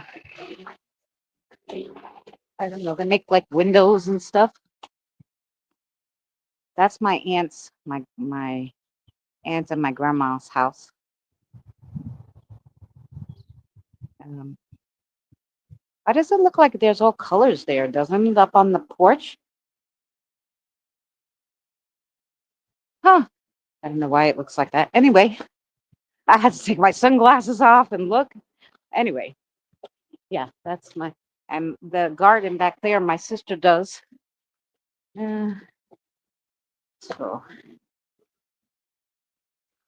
I don't know. They make like windows and stuff. That's my aunt and my grandma's house. Um, why does it look like there's all colors there? Doesn't it up on the porch? Huh. I don't know why it looks like that. Anyway, I had to take my sunglasses off and look. Anyway, yeah, that's and the garden back there, my sister does. Uh, so,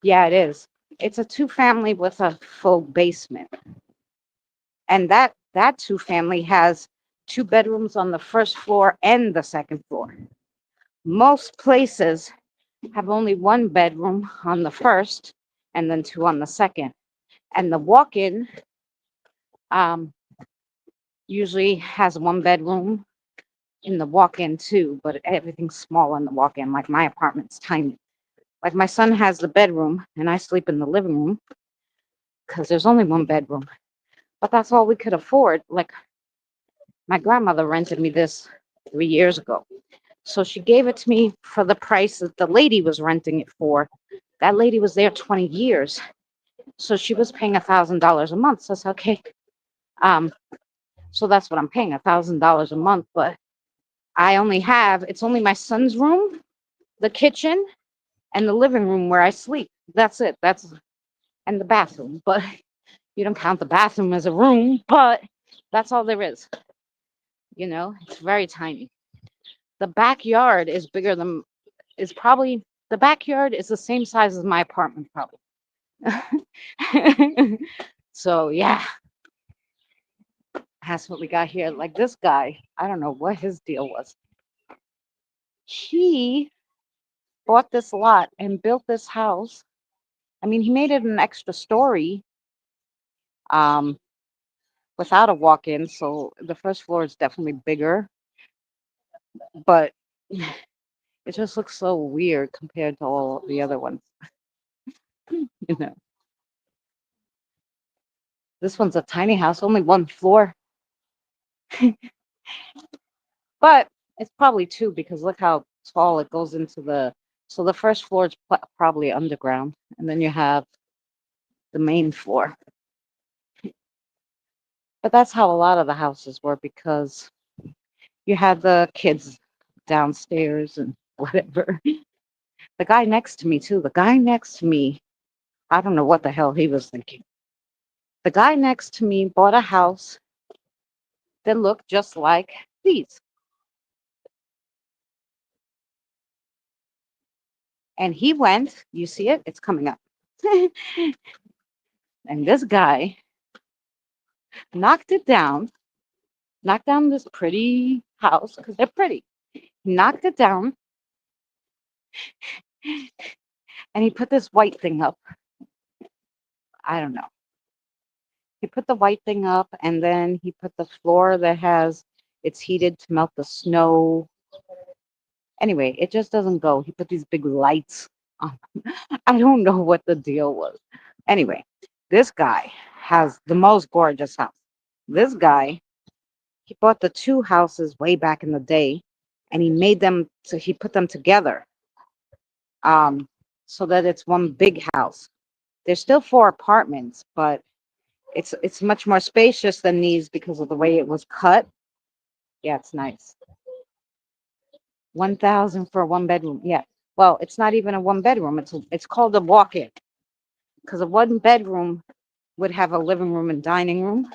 yeah, it is. It's a two family with a full basement. And that two family has two bedrooms on the first floor and the second floor. Most places have only one bedroom on the first and then two on the second. And the walk-in um, usually has one bedroom in the walk-in too, but everything's small in the walk-in. Like my apartment's tiny. Like my son has the bedroom and I sleep in the living room because there's only one bedroom. But that's all we could afford. Like my grandmother rented me this 3 years ago. So she gave it to me for the price that the lady was renting it for. That lady was there 20 years. So she was paying $1,000 a month. So I said, okay. Um, so that's what I'm paying, $1,000 a month. But it's only my son's room, the kitchen, and the living room where I sleep. That's it. And the bathroom. But you don't count the bathroom as a room, but that's all there is. It's very tiny. The backyard is bigger than, is probably, the backyard is the same size as my apartment, probably. So, yeah, that's what we got here. Like this guy, I don't know what his deal was. He bought this lot and built this house. I mean, he made it an extra story um, without a walk in. So the first floor is definitely bigger, but it just looks so weird compared to all the other ones. You know, this one's a tiny house, only one floor, but it's probably two because look how tall it goes into the. So the first floor is probably underground, and then you have the main floor. But that's how a lot of the houses were because you had the kids downstairs and whatever. The guy next to me, too. The guy next to me, I don't know what the hell he was thinking. The guy next to me bought a house that looked just like these. And he went, you see it? It's coming up. And this guy knocked it down, knocked down this pretty house because they're pretty. He knocked it down and he put this white thing up. I don't know. He put the white thing up and then he put the floor that has, it's heated to melt the snow. Anyway, it just doesn't go. He put these big lights on. I don't know what the deal was. Anyway, this guy has the most gorgeous house. This guy, he bought the two houses way back in the day and he made them, so he put them together um, so that it's one big house. There's still four apartments, but it's much more spacious than these because of the way it was cut. Yeah, it's nice. 1,000 for a one bedroom. Yeah. Well, it's not even a one bedroom. It's called a walk-in because a one bedroom would have a living room and dining room.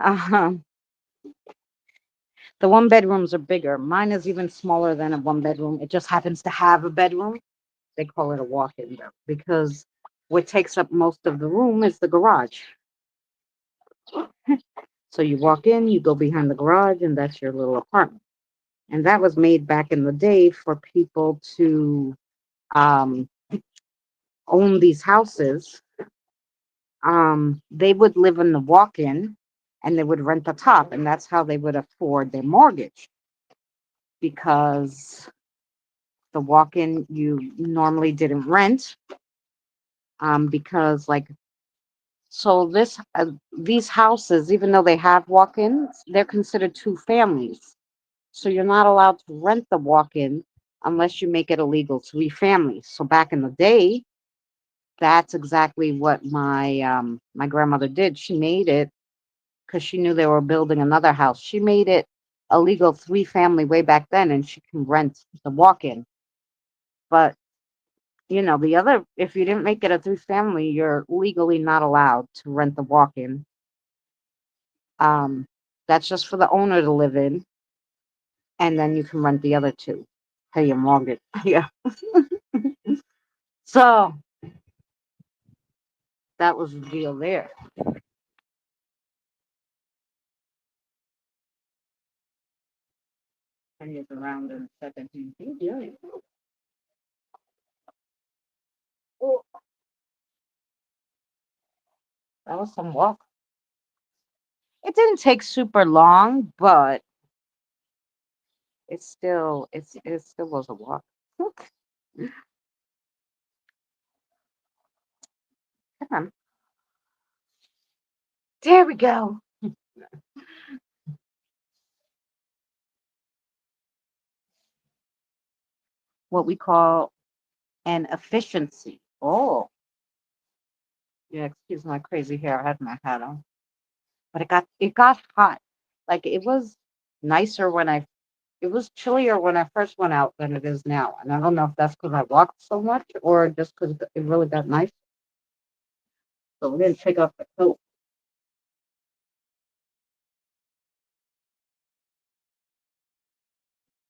um, the one bedrooms are bigger. Mine is even smaller than a one bedroom. It just happens to have a bedroom. They call it a walk-in though, because what takes up most of the room is the garage. So you walk in, you go behind the garage, and that's your little apartment. And that was made back in the day for people to um, own these houses. They would live in the walk-in and they would rent the top, and that's how they would afford their mortgage because the walk-in you normally didn't rent because like so these houses, even though they have walk-ins, they're considered two families. So you're not allowed to rent the walk-in unless you make it illegal to be families. So back in the day, that's exactly what my grandmother did. She made it because she knew they were building another house. She made it a legal three family way back then, and she can rent the walk-in. But the other, if you didn't make it a three family, you're legally not allowed to rent the walk-in. Um, that's just for the owner to live in, and then you can rent the other two, pay your mortgage. Yeah. So that was the deal there. 10 years around in 17. Yeah. Oh, that was some walk. It didn't take super long, but it still was a walk. Come on. There we go. what we call an efficiency. Oh, yeah, excuse my crazy hair. I had my hat on. But it got hot. Like it was nicer when it was chillier when I first went out than it is now. And I don't know if that's because I walked so much or just because it really got nice. So we didn't take off the coat.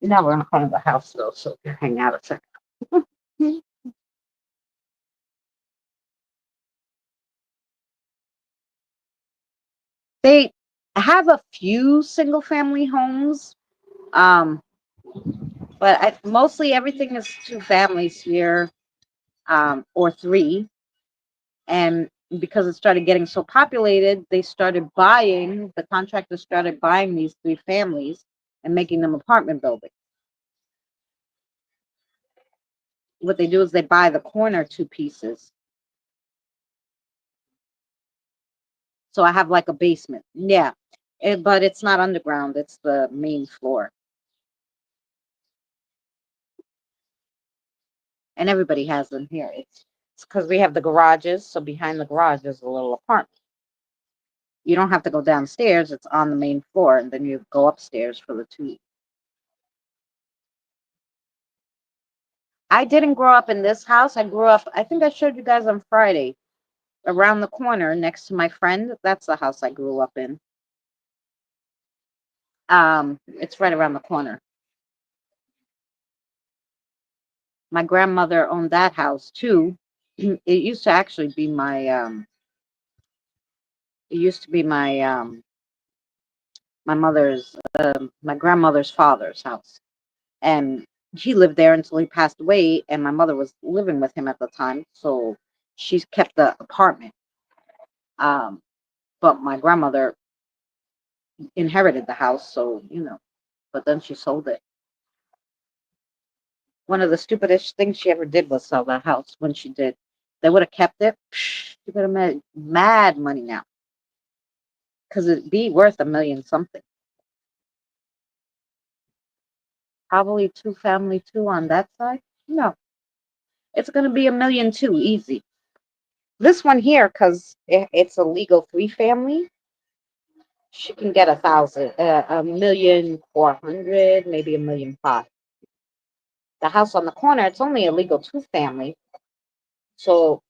Now we're in front of the house though, so we can hang out a second. They have a few single family homes, um, but mostly everything is two families here, or three. And because it started getting so populated, the contractors started buying these three families and making them apartment buildings. What they do is they buy the corner two pieces. So I have like a basement. Yeah. But it's not underground, it's the main floor. And everybody has them here. It's because we have the garages. So behind the garage is a little apartment. You don't have to go downstairs, it's on the main floor, and then you go upstairs for the two. I didn't grow up in this house. I grew up, I think I showed you guys on Friday, around the corner next to my friend. That's the house I grew up in. It's right around the corner. My grandmother owned that house too. It used to actually be my mother's my grandmother's father's house. And he lived there until he passed away, and my mother was living with him at the time, so she's kept the apartment. But my grandmother inherited the house, so but then she sold it. One of the stupidest things she ever did was sell that house. When she did, they would have kept it. She would have made mad money now, because it'd be worth a million something. Probably two family two on that side. No, it's gonna be a million two easy. This one here, because it's a legal three family, she can get 1,000, a million 400, maybe a million five. The house on the corner, it's only a legal two family, so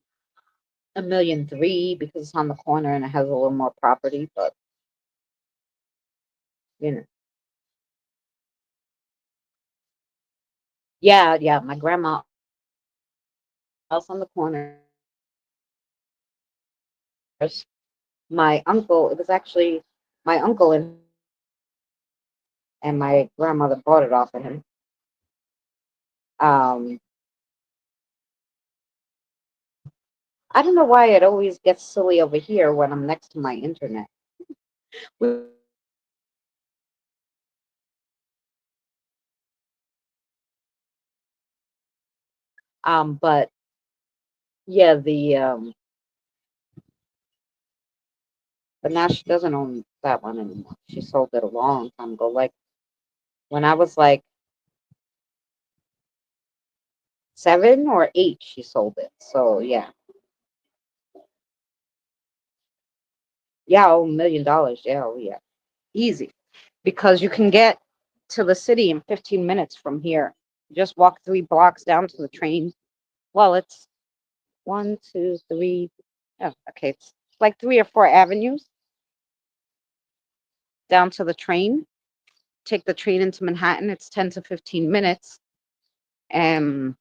a million three because it's on the corner and it has a little more property. But you know, yeah, my grandma house on the corner. My uncle, it was actually my uncle and my grandmother bought it off of him. Um, I don't know why it always gets silly over here when I'm next to my internet. But yeah, but now she doesn't own that one anymore. She sold it a long time ago. Like when I was like 7 or 8, she sold it. So yeah, yeah, oh, $1 million. Yeah, oh yeah, easy. Because you can get to the city in 15 minutes from here. Just walk 3 blocks down to the train. Well, it's one, two, three. Oh, okay, it's like 3 or 4 avenues down to the train. Take the train into Manhattan. It's 10 to 15 minutes. And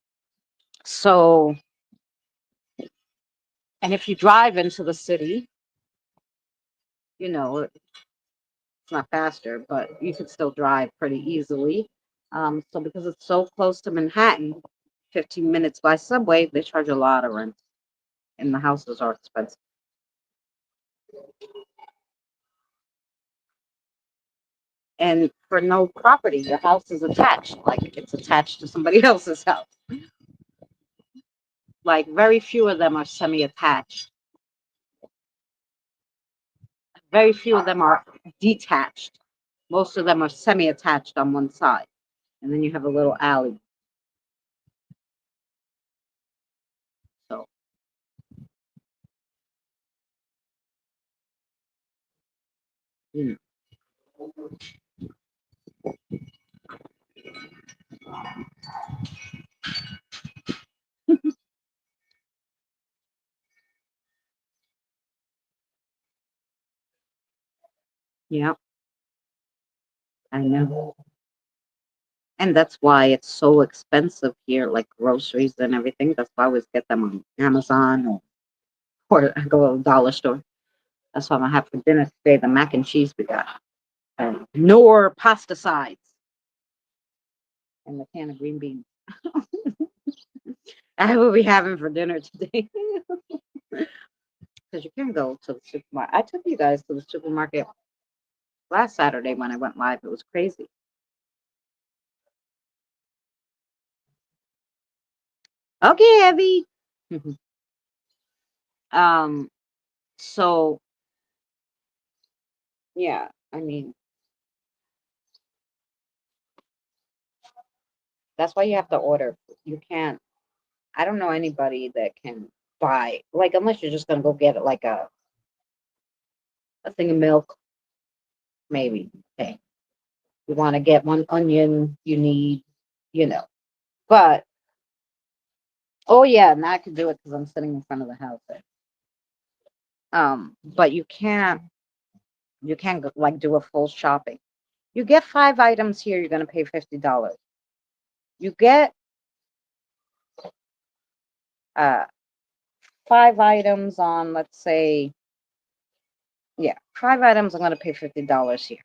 so, and if you drive into the city, it's not faster, but you could still drive pretty easily. So because it's so close to Manhattan, 15 minutes by subway, they charge a lot of rent, and the houses are expensive. And for no property, your house is attached, like it's attached to somebody else's house. Like very few of them are semi-attached. Very few of them are detached. Most of them are semi-attached on one side, and then you have a little alley. you know. Yeah, I know. And that's why it's so expensive here, like groceries and everything. That's why I always get them on Amazon or I go to the dollar store. That's what I'm gonna have for dinner today. The mac and cheese we got. Nor pasta sides and the can of green beans. I will be having for dinner today. Because you can go to the supermarket. I took you guys to the supermarket last Saturday when I went live. It was crazy. Okay, Evie. um, so yeah, I mean, that's why you have to order. You can't, I don't know anybody that can buy, like, unless you're just gonna go get it like a thing of milk, maybe. Okay. You want to get one onion, you need, you know. But oh yeah, and I can do it because I'm sitting in front of the house. But you can't go, like do a full shopping. You get 5 items here, you're gonna pay $50. You get uh 5 items on, let's say, yeah, 5 items, I'm gonna pay $50 here.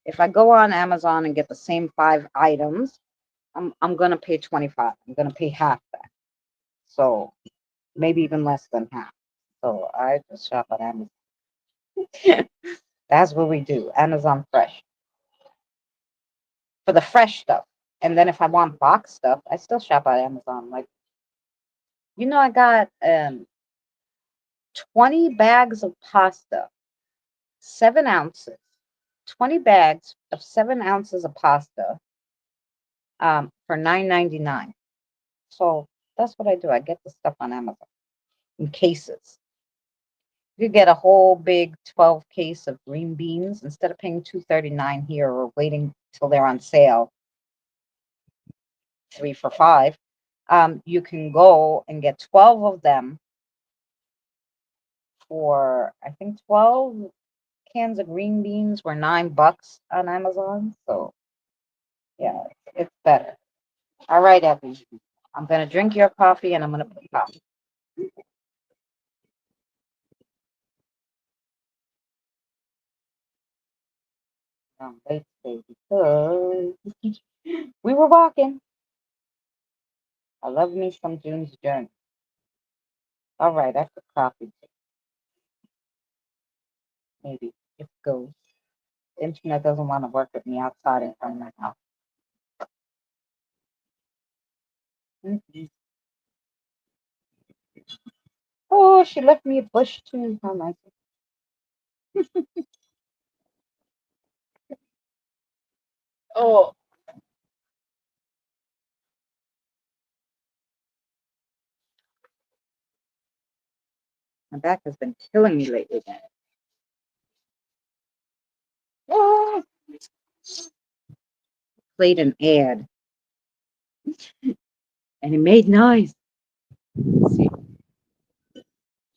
If I go on Amazon and get the same 5 items, I'm gonna pay 25. I'm gonna pay half that. So maybe even less than half. So I just shop at Amazon. That's what we do. Amazon Fresh for the fresh stuff. And then if I want box stuff, I still shop at Amazon. Like, I got 20 bags of pasta, 7 ounces, 20 bags of 7 ounces of pasta for $9.99. So that's what I do. I get the stuff on Amazon in cases. You get a whole big 12 case of green beans instead of paying $2.39 here or waiting till they're on sale, 3 for $5. You can go and get 12 of them for, I think, 12 cans of green beans were $9 on Amazon. So yeah, it's better. All right, Effie. I'm gonna drink your coffee and I'm gonna put coffee. Let's see, because we were walking. I love me some June's Journey. All right, I put coffee. Maybe if it goes. The internet doesn't want to work with me outside in front of my house. Mhm. Oh, she left me a bush too. How nice. Oh, my back has been killing me lately. Oh, played an ad and it made noise. Let's see,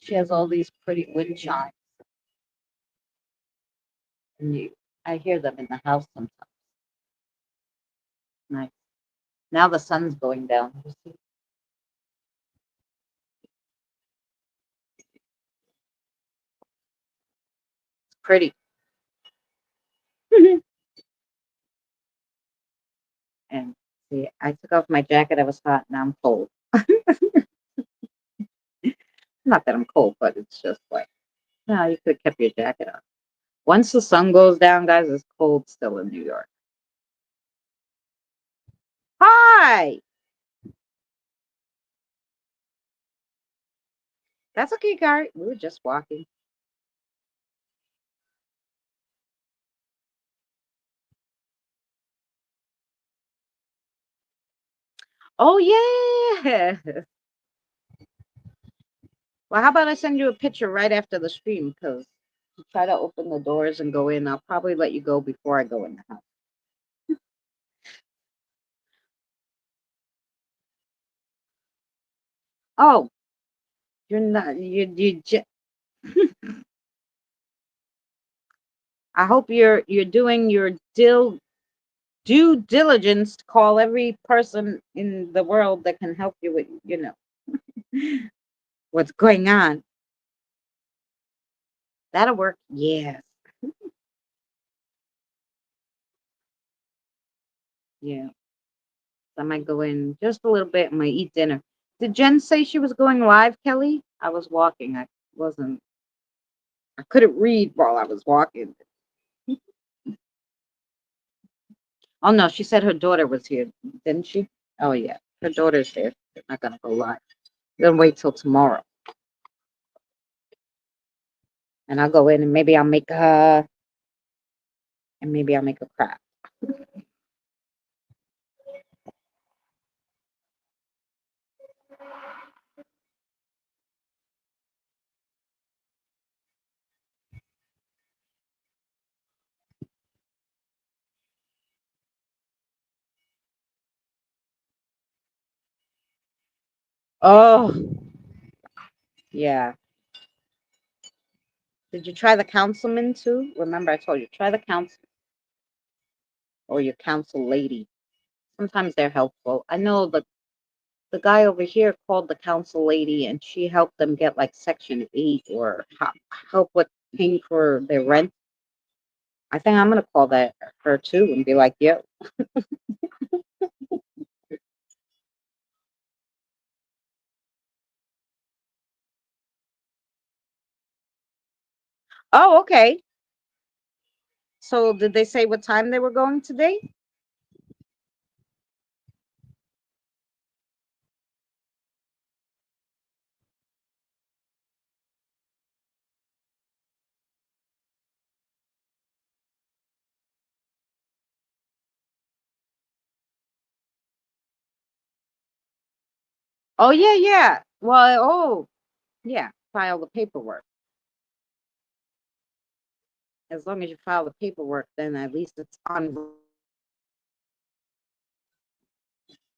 she has all these pretty wind chimes, and I hear them in the house sometimes. Nice. Now the sun's going down. You see? It's pretty. And see, I took off my jacket. I was hot. Now I'm cold. Not that I'm cold, but it's just like, no, you could have kept your jacket on. Once the sun goes down, guys, it's cold still in New York. Hi. That's okay, Gary. We were just walking. Oh yeah. Well, how about I send you a picture right after the stream? Because Try to open the doors and go in. I'll probably let you go before I go in the house. Oh, you're not. I hope you're doing your due diligence to call every person in the world that can help you with, what's going on. That'll work. Yes. Yeah. I might go in just a little bit and might eat dinner. Did Jen say she was going live, Kelly? I was walking. I couldn't read while I was walking. Oh no, she said her daughter was here, didn't she? Oh yeah. Her daughter's there. They're not gonna go live. They're gonna wait till tomorrow. And I'll go in and maybe I'll make a crab. Oh yeah. Did you try the councilman too? Remember I told you, try the council or your council lady. Sometimes they're helpful. I know the guy over here called the council lady and she helped them get like Section 8 or help with paying for their rent. I think I'm gonna call that her too and be like, yo. Oh, okay. So did they say what time they were going today? Oh yeah, yeah. Well, oh yeah, file the paperwork. As long as you file the paperwork, then at least it's on.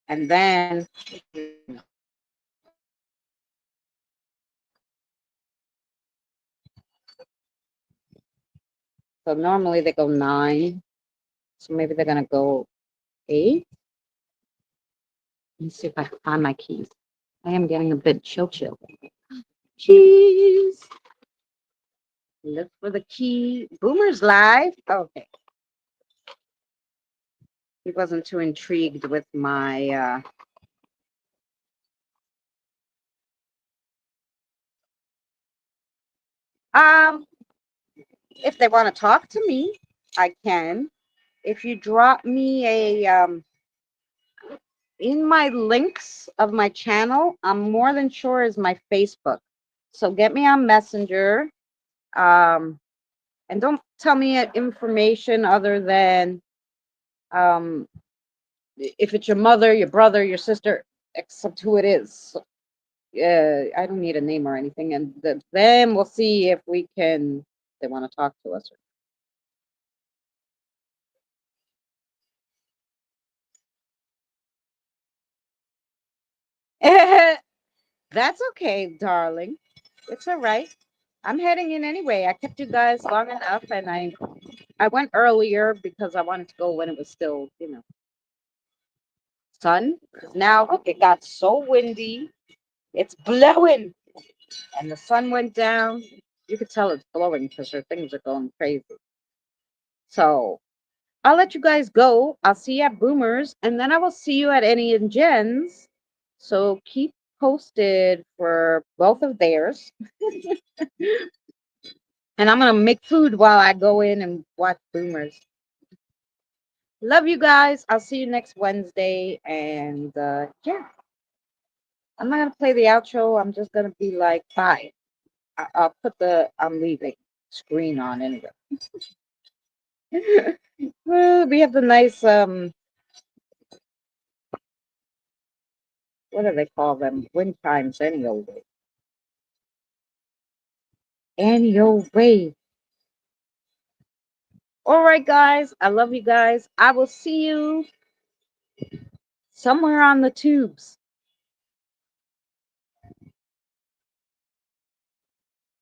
And then so normally they go 9. So maybe they're gonna go 8. Let me see if I can find my keys. I am getting a bit chill. Jeez. Look for the key. Boomer's live. Okay. He wasn't too intrigued with my if they want to talk to me, I can. If you drop me a in my links of my channel, I'm more than sure is my Facebook. So get me on Messenger. Um, and don't tell me information other than um, if it's your mother, your brother, your sister, except who it is. I don't need a name or anything, and then we'll see if we can. They want to talk to us. That's okay, darling. It's all right. I'm heading in anyway. I kept you guys long enough, and I went earlier because I wanted to go when it was still, sun. Because now it got so windy, it's blowing, and the sun went down. You could tell it's blowing because her things are going crazy. So I'll let you guys go. I'll see you at Boomers, and then I will see you at Annie and Jen's. So keep posted for both of theirs. And I'm gonna make food while I go in and watch Boomers. Love you guys. I'll see you next Wednesday. And yeah, I'm not gonna play the outro. I'm just gonna be like, bye. I'll put the I'm leaving screen on anyway. Well, we have the nice what do they call them? Wind chimes anyway. Anyway. All right, guys. I love you guys. I will see you somewhere on the tubes.